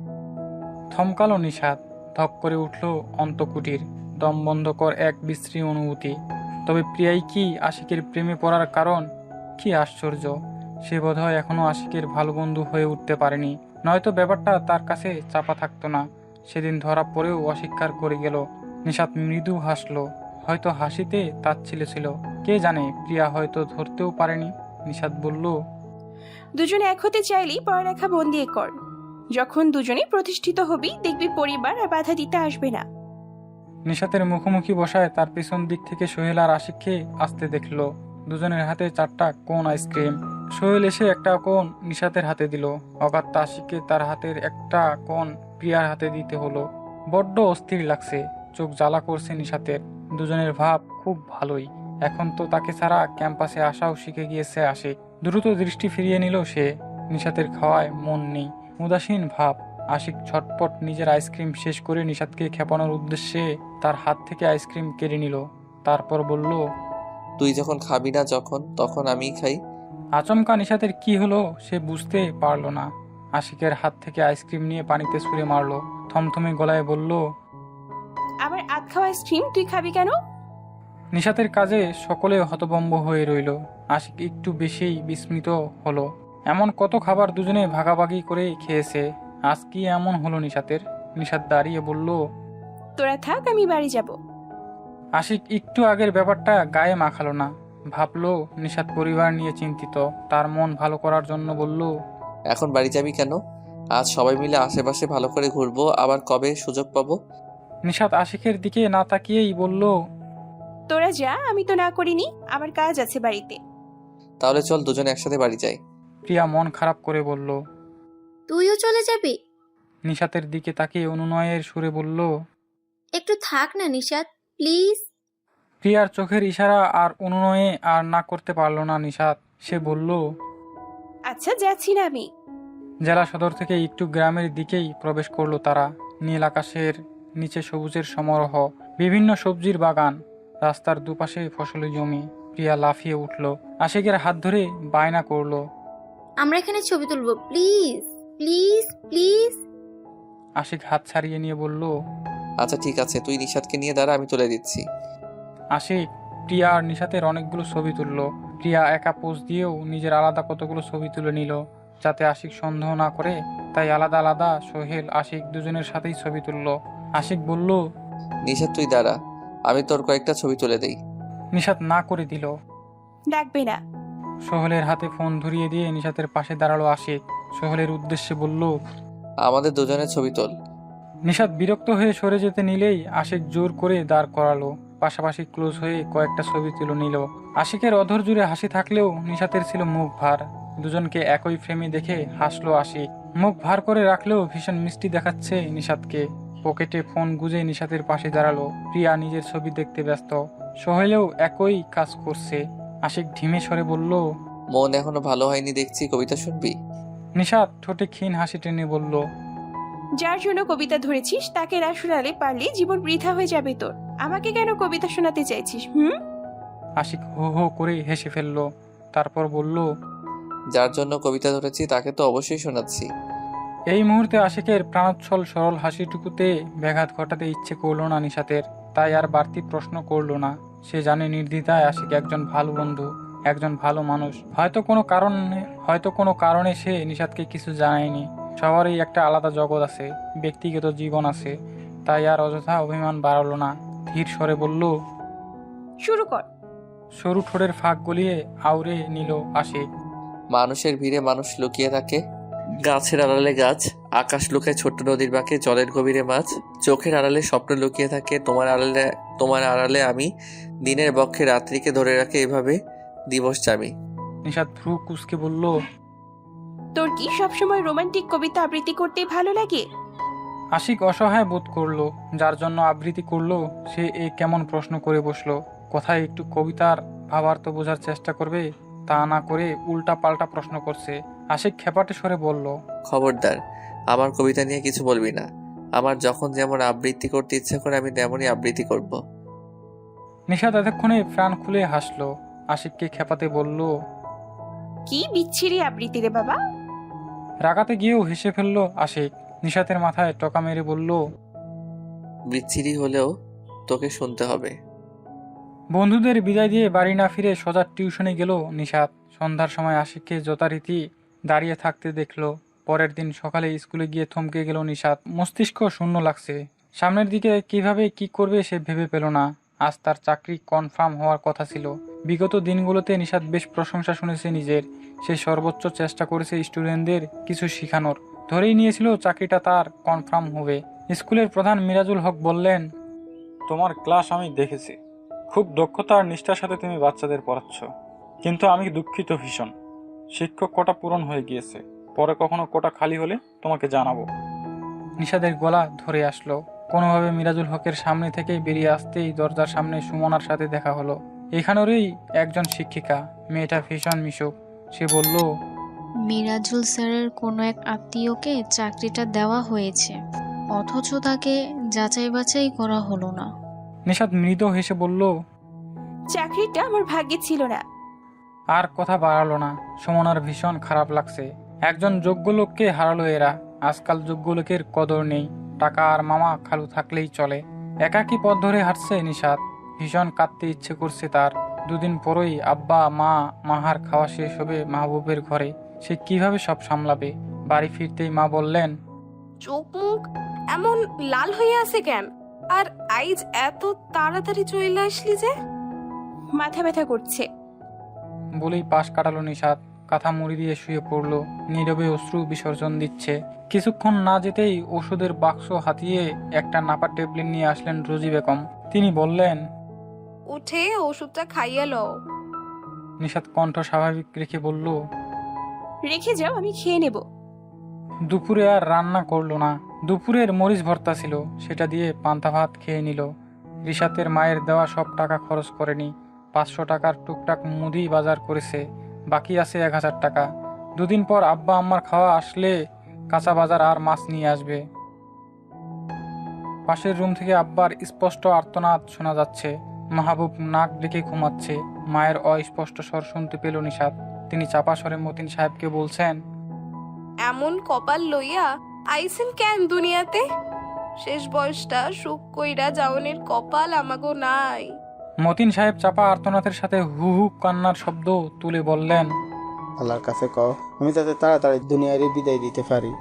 থমকালো নিশাত। ধপ করে উঠল অন্তকুটির। দম বন্ধকর এক বিশ্রী অনুভূতি। তবে প্রিয়াই কি আশিকের প্রেমে পড়ার কারণ? কি আশ্চর্য! সে বোধহয় এখনো আশিকের ভালো বন্ধু হয়ে উঠতে পারেনি, নয়তো ব্যাপারটা তার কাছে চাপা থাকতো না। সেদিন ধরা পড়েও অস্বীকার করে গেল। নিশাত মৃদু হাসলো। হয়তো হাসিতে তাচ্ছিল্য ছিল, কে জানে, প্রিয়া হয়তো ধরতেও পারেনি। নিশাত বলল, দুজনে এক হতে চাইলেই পড়ালেখা মন দিয়ে কর। যখন দুজনে প্রতিষ্ঠিত হবি, দেখবি পরিবার আর বাধা দিতে আসবে না। নিশাতের মুখোমুখি বসায় তার পেছন দিক থেকে সোহেল আর আশিককে আসতে দেখলো। দুজনের হাতে 4টা কোন আইসক্রিম। সোহেল এসে একটা কোন নিশাতের হাতে দিল। অগাত্তা আশিককে তার হাতের একটা কোন প্রিয়ার হাতে দিতে হলো। বড্ড অস্থির লাগছে, চোখ জ্বালা করছে নিশাতের। দুজনের ভাব খুব ভালোই। এখন তো তাকে ছাড়া ক্যাম্পাসে আসাও শিখে গিয়েছে আশিক। দ্রুত দৃষ্টি ফিরিয়ে নিল সে। নিশাতের খাওয়ায় মন নেই, উদাসীন ভাব। আশিক ছটপট নিজের আইসক্রিম শেষ করে নিশাতকে খেপানোর উদ্দেশ্যে তার হাত থেকে আইসক্রিম কেড়ে নিল। তারপর বলল, তুই যখন খাবি না তখন আমিই খাই। আচমকা নিশাতের কি হলো সে বুঝতে পারল না। আশিকের হাত থেকে আইসক্রিম নিয়ে পানিতে ছুঁড়ে মারল। থমথমে গলায় বলল, আবার আধ খাওয়া আইসক্রিম তুই খাবি কেন? নিশাতের কাজে সকলে হতভম্ব হয়ে রইল। আশিক একটু বেশিই বিস্মিত হলো। এমন কত খাবার দুজনে ভাগাভাগি করে খেয়েছে, আজ কি এমন হলো নিশাতের? নিশাত দাঁড়িয়ে বলল, তোরা থাক, আমি বাড়ি যাব। আশিক একটু আগের ব্যাপারটা গায়ে মাখালো না। ভাবলো নিশাত পরিবার নিয়ে চিন্তিত। তার মন ভালো করার জন্য বলল, এখন বাড়ি যাবি কেন? আজ সবাই মিলে আশেপাশে ভালো করে ঘুরবো, আবার কবে সুযোগ পাবো? নিশাত আশিকের দিকে না তাকিয়েই বলল, তোরা যা, আমি তো না করিনি, আমার কাজ আছে বাড়িতে। তাহলে চল দুজনে একসাথে বাড়ি যাই। প্রিয়া মন খারাপ করে বলল। তুইও চলে যাবি? নিশাতের দিকে তাকিয়ে অনুনয়ের সুরে বলল, একটু থাক না নিশাত, প্লিজ। প্রিয়ার চোখের ইশারা আর অনুনয়ে আর না করতে পারল না নিশাত। সে বলল, আচ্ছা যাচ্ছি না আমি। জেলা সদর থেকে একটু গ্রামের দিকেই প্রবেশ করলো তারা। নীল আকাশের নিচে সবুজের সমারোহ, বিভিন্ন সবজির বাগান, রাস্তার দুপাশে ফসলি জমি। প্রিয়া লাফিয়ে উঠল, আশিকের হাত ধরে বায়না করলো। আমরা এখানে ছবি তুলবো, প্লিজ প্লিজ প্লিজ। আশিক হাত ছাড়িয়ে নিয়ে বলল, আচ্ছা ঠিক আছে, তুই নিশাদকে নিয়ে দাঁড়া, আমি তুলে দিচ্ছি। আশিক প্রিয়া আর নিশাতের অনেকগুলো ছবি তুলল। প্রিয়া একা পোজ দিয়েও নিজের আলাদা কতগুলো ছবি তুলে নিল, যাতে আশিক সন্দেহ না করে। তাই আলাদা আলাদা সোহেল আশিক দুজনের সাথেই ছবি তুলল। আশিক বলল, নিশাদ তুই দাঁড়া, আমি তোর কয়েকটা ছবি তুলে দেই। নিশাত না করে দিল। ডাকবে না। সোহেলের হাতে ফোন ধরিয়ে দিয়ে নিশাতের পাশে দাঁড়ালো আশিক। সোহেলের উদ্দেশ্যে বলল, আমাদের দুজনের ছবি তোল। নিশাত বিরক্ত হয়ে সরে যেতে নিলেই আশিক জোর করে দাঁড় করালো। পাশাপাশি ক্লোজ হয়ে কয়েকটা ছবি তুলে নিল। আশিকের অধর জুড়ে হাসি থাকলেও নিশাতের ছিল মুখ ভার। দুজনকে একই ফ্রেমে দেখে হাসলো আশিক। মুখ ভার করে রাখলেও ভীষণ মিষ্টি দেখাচ্ছে নিশাতকে। পকেটে ফোন গুজে নিশাতের পাশে দাঁড়ালো। প্রিয়া নিজের ছবি দেখতে ব্যস্ত। সোহেলেও একই কাজ করছে। আশিক ঢিমে স্বরে বলল, মন এখনো ভালো হয়নি দেখছি, কবিতা শুনবি? নিশাত ঠোঁটে ক্ষীণ হাসি টেনে বলল, যার জন্য কবিতা ধরেছিস তাকে না শোনালে পারলে জীবন বৃথা হয়ে যাবে তোর। আমাকে কেন কবিতা শোনাতে চাইছিস? আশিক হো হো করে হেসে ফেলল। তারপর বলল, যার জন্য কবিতা ধরেছি তাকে তো অবশ্যই শোনাচ্ছি। এই মুহূর্তে আশিকের প্রাণোচ্ছল সরল হাসিটুকুতে ব্যাঘাত ঘটাতে ইচ্ছে করল না নিশাতের। তাই আর বাড়তি প্রশ্ন করল না। সে জানে নির্দ্বিধায় আশিক একজন ভালো বন্ধু, একজন ভালো মানুষ। হয়তো কোনো কারণে সে নিশাতকে কিছু জানায়নি। সবারই একটা আলাদা জগৎ আছে, ব্যক্তিগত জীবন আছে। তাই আর অযথা অভিমান বাড়ালো না। ধীর স্বরে বলল, শুরু কর। সরু ঠোঁটের ফাঁক গলিয়ে আউড়ে নিল আশিক। মানুষের ভিড়ে মানুষ লুকিয়ে থাকে, গাছের আড়ালে গাছ, আকাশ লুকায় ছোট্ট নদীর বাঁকে, জলের গভীরে মাছ, চোখের আড়ালে স্বপ্ন লুকিয়ে থাকে। তোমার আড়ালে আমি, দিনের বক্ষে রাত্রিকে ধরে রাখে এভাবে দিবস জামি। নিশাত ভ্রু কুঁচকে বলল, তোর কি সবসময় রোমান্টিক কবিতা আবৃত্তি করতে ভালো লাগে? আশিক অসহায় বোধ করলো। যার জন্য আবৃত্তি করলো সে কেমন প্রশ্ন করে বসলো। কোথায় একটু কবিতার ভাবার্থ বোঝার চেষ্টা করবে, তা না করে উল্টা পাল্টা প্রশ্ন করছে। আশিক খেপাটে স্বরে বলল, খবরদার, আমার কবিতা নিয়ে কিছু বলবি না। আমার যখন যেমন আবৃত্তি করতে ইচ্ছা করে আমি তেমনই আবৃত্তি করব। নিশাত এতক্ষণে প্রাণ খুলে হাসলো। আশিককে খেপাতে বলল, কি বিচ্ছিরি আবৃত্তি রে বাবা। রাগাতে গিয়েও হেসে ফেললো আশিক। নিশাতের মাথায় টকা মেরে বলল, বিচ্ছিরি হলেও তোকে শুনতে হবে। বন্ধুদের বিদায় দিয়ে বাড়ি না ফিরে সোজা টিউশনে গেল নিশাত। সন্ধ্যার সময় আশিককে যথারীতি দাঁড়িয়ে থাকতে দেখলো। পরের দিন সকালে স্কুলে গিয়ে থমকে গেল নিশাত। মস্তিষ্ক শূন্য লাগছে। সামনের দিকে কিভাবে কি করবে সে ভেবে পেল না। আজ তার চাকরি কনফার্ম হওয়ার কথা ছিল। বিগত দিনগুলোতে নিশাত বেশ প্রশংসা শুনেছে নিজের। সে সর্বোচ্চ চেষ্টা করেছে স্টুডেন্টদের কিছু শেখানোর। ধরেই নিয়েছিল চাকরিটা তার কনফার্ম হবে। স্কুলের প্রধান মিরাজুল হক বললেন, তোমার ক্লাস আমি দেখেছি, খুব দক্ষতা আর নিষ্ঠার সাথে তুমি বাচ্চাদের পড়াচ্ছ। কিন্তু আমি দুঃখিত ভীষণ, শিক্ষক কোটা পূরণ হয়ে গিয়েছে। পরে কখনো কোটা খালি হলে তোমাকে জানাবো। নিশাদের গলা ধরে আসলো। কোনোভাবে মিরাজুল হকের সামনে থেকে বেরিয়ে আসতেই দরজার সামনে সুমনার সাথে দেখা হলো। এখানেরই একজন শিক্ষিকা। মেয়েটা ভীষণ মিশুক। সে বলল, মিরাজুল স্যারের কোনো এক আত্মীয়কে চাকরিটা দেওয়া হয়েছে, অথচ তাকে যাচাই বাছাই করা হলো না। নিশাত মৃদু হেসে বলল, চাকরিটা আমার ভাগ্যে ছিল না। আর কথা বাড়ালো না। সুমনার ভীষণ খারাপ লাগছে। একজন যোগ্য লোককে হারালো এরা। আজকাল যোগ্য লোকের কদর নেই। টাকা আর মামা খালু থাকলেই চলে। একাকী পথ ধরে হাঁটছে নিশাত। ভীষণ কাঁদতে ইচ্ছে করছে তার। দুদিন পরই আব্বা মাহার খাওয়া শেষ হবে মাহবুবের ঘরে। সে কিভাবে সব সামলাবে? বাড়ি ফিরতেই মা বললেন, চোখ মুখ এমন লাল হয়ে আছে কেন? আর আইজ এত তাড়াতাড়ি চলে আসলি যে? মাথা ব্যথা করছে বলেই পাশ কাটালো নিশাত। কাঁথা মুড়ি দিয়ে শুয়ে পড়লো। নীরবে অশ্রু বিসর্জন দিচ্ছে। কিছুক্ষণ না যেতেই ওষুধের বাক্স হাতিয়ে একটা নাপা ট্যাবলেট নিয়ে আসলেন রোজি বেগম। তিনি বললেন, উঠে ওষুধটা খাইয়ে লও। নিশাত কণ্ঠ স্বাভাবিক রেখে বলল, রেখে যাও, আমি খেয়ে নেব। দুপুরে আর রান্না করলো না। দুপুরের মরিচ ভর্তা ছিল, সেটা দিয়ে পান্তা ভাত খেয়ে নিল। রিশাতের মায়ের দেওয়া সব টাকা খরচ করেনি। 500 টাকার টুকটাক মুদি বাজার করেছে, বাকি আছে 1000 টাকা। দুদিন পর আব্বা আম্মার খাওয়া আসলে কাঁচা বাজার আর মাছ নিয়ে আসবে। পাশের রুম থেকে আব্বার স্পষ্ট আর্তনাদ শোনা যাচ্ছে। মাহবুব নাক ডেকে ঘুমাচ্ছে। মায়ের অস্পষ্ট স্বর শুনতে পেল নিশাত। তিনি চাপা স্বরে মতিন সাহেবকে বলছেন, এমন কপাল লইয়া আইসেন কেন দুনিয়াতে? শেষ বয়সটা সুখ কইরা যাওনের কপাল আমাগো নাই। মতিন সাহেব চাপা আর্তনাদের সাথে হু হু কান্নার শব্দ তুলে বললেন, আল্লাহর কাছে কও আমি যাতে তাড়াতাড়ি দুনিয়ারই বিদায় দিতে পারি।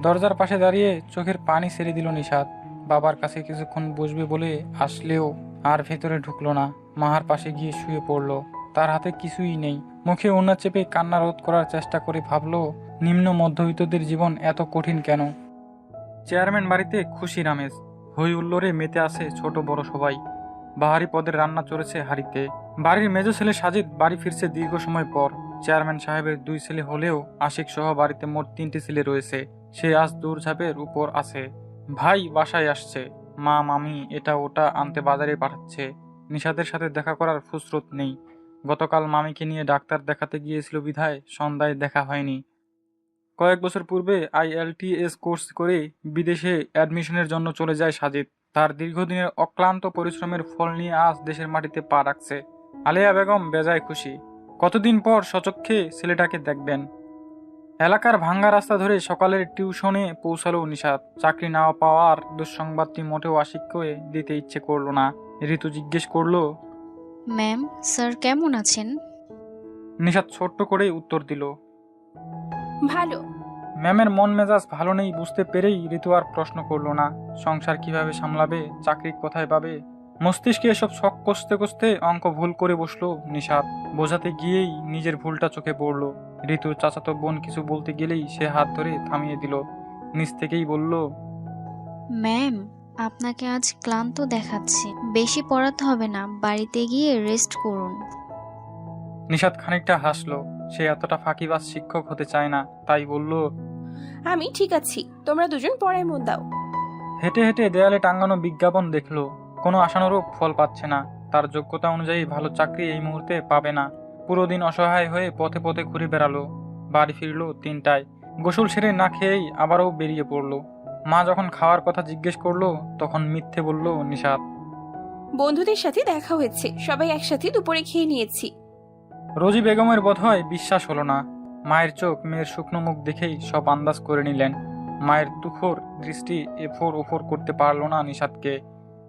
দরজার পাশে দাঁড়িয়ে চোখের পানি ছেড়ে দিল নিশাত। বাবার কাছে কিছুক্ষণ বসবে বলে আসলেও আর ভেতরে ঢুকলো না। মাহার পাশে গিয়ে শুয়ে পড়ল। তার হাতে কিছুই নেই। মুখে ওড়না চেপে কান্না রোধ করার চেষ্টা করে ভাবলো, নিম্ন মধ্যবিত্তদের জীবন এত কঠিন কেন। চেয়ারম্যান বাড়িতে খুশির আমেজ, হই হুল্লোড়ে মেতে আছে ছোট বড় সবাই। বাহারি পদের রান্না চড়েছে হাড়িতে। বাড়ির মেজ ছেলে সাজিদ বাড়ি ফিরছে দীর্ঘ সময় পর। চেয়ারম্যান সাহেবের 2 ছেলে হলেও আশিক সহ বাড়িতে মোট 3টে ছেলে রয়েছে। সে আজ দৌড়ঝাঁপের উপর আছে। ভাই বাসায় আসছে, মা মামি এটা ওটা আনতে বাজারে পাঠাচ্ছে। নিশাতের সাথে দেখা করার ফুসরত নেই। গতকাল মামিকে নিয়ে ডাক্তার দেখাতে গিয়েছিল বিধায় সন্ধ্যায় দেখা হয়নি। কয়েক বছর পূর্বে IELTS কোর্স করে বিদেশে অ্যাডমিশনের জন্য চলে যায় সাজিদ। তার দীর্ঘদিনের অক্লান্ত পরিশ্রমের ফল নিয়ে আজ দেশের মাটিতে পা রাখছে। আলেয়া বেগম বেজায় খুশি। কতদিন পর সচক্ষে ছেলেটাকে দেখবেন। এলাকার ভাঙ্গা রাস্তা ধরে সকালের টিউশনে পৌঁছালো নিশাত। চাকরি না পাওয়ার দুঃসংবাদটি মোটেও আশিককে দিতে ইচ্ছে করলো না। ঋতু জিজ্ঞেস করলো, ম্যাম, স্যার কেমন আছেন? নিশাত ছোট্ট করেই উত্তর দিল, ভালো। ম্যামের মন মেজাজ ভালো নেই বুঝতে পেরেই ঋতু আর প্রশ্ন করলো না। সংসার কিভাবে সামলাবে, চাকরি কোথায় পাবে, মস্তিষ্কে এসব শখ কষতে কষতে অঙ্ক ভুল করে বসলো নিশাত। বোঝাতে গিয়েই নিজের ভুলটা চোখে পড়ল। ঋতুর চাচাতো বোন কিছু বলতে গেলেই সে হাত ধরে থামিয়ে দিল। নিজ থেকেই বলল, ম্যাম, আপনাকে আজ ক্লান্ত দেখাচ্ছে। বেশি পড়াতে হবে না, বাড়িতে গিয়ে রেস্ট করুন। নিশাত খানিকটা হাসলো। সে এতটা ফাঁকিবাজ শিক্ষক হতে চায় না, তাই বলল, আমি ঠিক আছি, তোমরা দুজন পড়ায় মন দাও। হেঁটে হেঁটে দেয়ালে টাঙ্গানো বিজ্ঞাপন দেখলো। কোনো আশানুরূপ ফল পাচ্ছে না। তার যোগ্যতা অনুযায়ী ভালো চাকরি এই মুহূর্তে পাবে না। পুরো দিন অসহায় হয়ে পথে পথে ঘুরে বেড়ালো। বাড়ি ফিরলো 3টায়। গোসল সেরে না খেয়েই আবারও বেরিয়ে পড়লো। মা যখন খাওয়ার কথা জিজ্ঞেস করলো তখন মিথ্যে বলল নিশাত। বন্ধুদের সাথে দেখা হয়েছে, সবাই একসাথে দুপুরে খেয়ে নিয়েছি। রোজি বেগমের বোধহয় বিশ্বাস হলো না। মায়ের চোখ মেয়ের শুকনো মুখ দেখেই সব আন্দাজ করে নিলেন। মায়ের তুখোর দৃষ্টি এফোর ওফোর করতে পারল না নিশাতকে।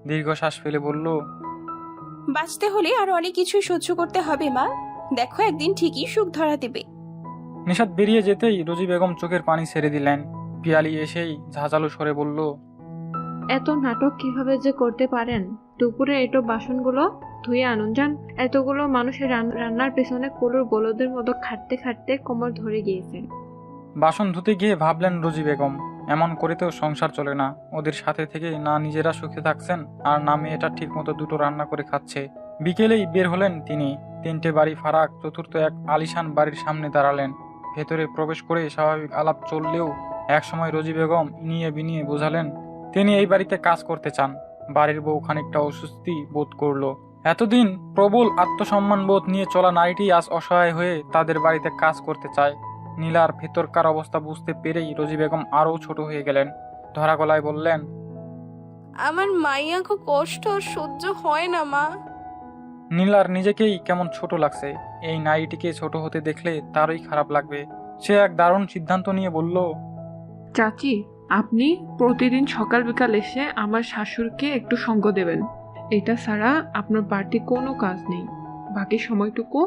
দীর্ঘশ্বাস ফেলে বলল, বাঁচতে হলে আরো অনেক কিছুই সহ্য করতে হবে মা, দেখো একদিন ঠিকই সুখ ধরা দেবে। নিশাত বেরিয়ে যেতেই রোজি বেগম চোখের পানি ছেড়ে দিলেন। পিয়ালি এসেই ঝাঁঝালো স্বরে বলল, এত নাটক কিভাবে যে করতে পারেন? দুপুরে এটো বাসনগুলো ধুয়ে আনুন যান। এতগুলো মানুষের রান্নার পেছনে কলুর বলদের মতো খাটতে খাটতে কোমর ধরে গিয়েছে। বাসন ধুতে গিয়ে ভাবলেন রোজি বেগম, এমন করে তো সংসার চলে না। ওদের সাথে থেকে না নিজেরা সুখে থাকছেন আর না মেয়েটা ঠিক মতো দুটো রান্না করে খাচ্ছে। বিকেলেই বের হলেন তিনি। 3টে বাড়ি ফারাক চতুর্থ এক আলিশান বাড়ির সামনে দাঁড়ালেন। ভেতরে প্রবেশ করে স্বাভাবিক আলাপ চললেও একসময় রোজি বেগম ইনিয়ে বিনিয়ে বোঝালেন তিনি এই বাড়িতে কাজ করতে চান। বাড়ির বউ খানিকটা অস্বস্তি বোধ করলো। এতদিন প্রবল আত্মসম্মান বোধ নিয়ে চলা নারীটি আজ অসহায় হয়ে তাদের বাড়িতে কাজ করতে চায়। নীলার ভেতরকার অবস্থা বুঝতে পেরেই রোজি বেগম আরও ছোট হয়ে গেলেন। ধরা গলায় বললেন, আমার মাইয়া খুব কষ্ট সহ্য হয় না মা। নীলার নিজেকেই কেমন ছোট লাগছে। এই নারীটিকে ছোট হতে দেখলে তারই খারাপ লাগবে। সে এক দারুণ সিদ্ধান্ত নিয়ে বলল, চাচি, আপনি প্রতিদিন সকাল বিকাল এসে আমার শাশুড়িকে একটু সঙ্গ দেবেন। এটা ছাড়া আপনার বাড়তি কোনো কাজ নেই। বাকি সময়টুকু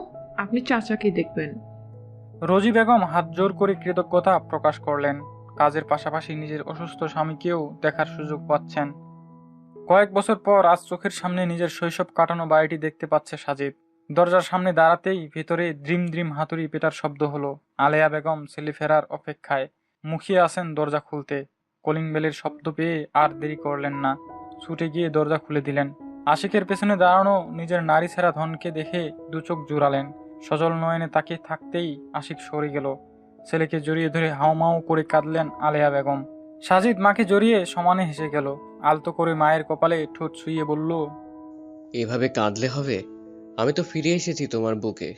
আপনি চাচাকে দেখবেন। রোজি বেগম হাত জোর করে কৃতজ্ঞতা প্রকাশ করলেন। কাজের পাশাপাশি নিজের অসুস্থ স্বামীকেও দেখার সুযোগ পাচ্ছেন। কয়েক বছর পর আজ চোখের সামনে নিজের শৈশব কাটানো বাড়িটি দেখতে পাচ্ছে সাজিদ। দরজার সামনে দাঁড়াতেই ভেতরে দ্রিম দ্রিম হাতুড়ি পেটার শব্দ হলো। আলেয়া বেগম ছেলে ফেরার অপেক্ষায় মুখিয়ে আসেন দরজা খুলতে। কলিং বেলের শব্দ পেয়ে আর দেরি করলেন না, ছুটে গিয়ে দরজা খুলে দিলেন। আশিকের পেছনে দাঁড়ানো নিজের নারী ছেঁড়া ধনকে দেখে দু চোখ জুড়ালেন। সজল নয়নে তাকে থাকতেই আশিক সরে গেল। ছেলেকে জড়িয়ে ধরে হাউমাউ করে কাঁদলেন আলেয়া বেগম। সাজিদ মাকে জড়িয়ে সমানে হেসে গেল। আলতো করে মায়ের কপালে ঠোঁট ছুঁয়ে বলল, এভাবে কাঁদলে হবে? আমি তো ফিরে এসেছি তোমার বুকে।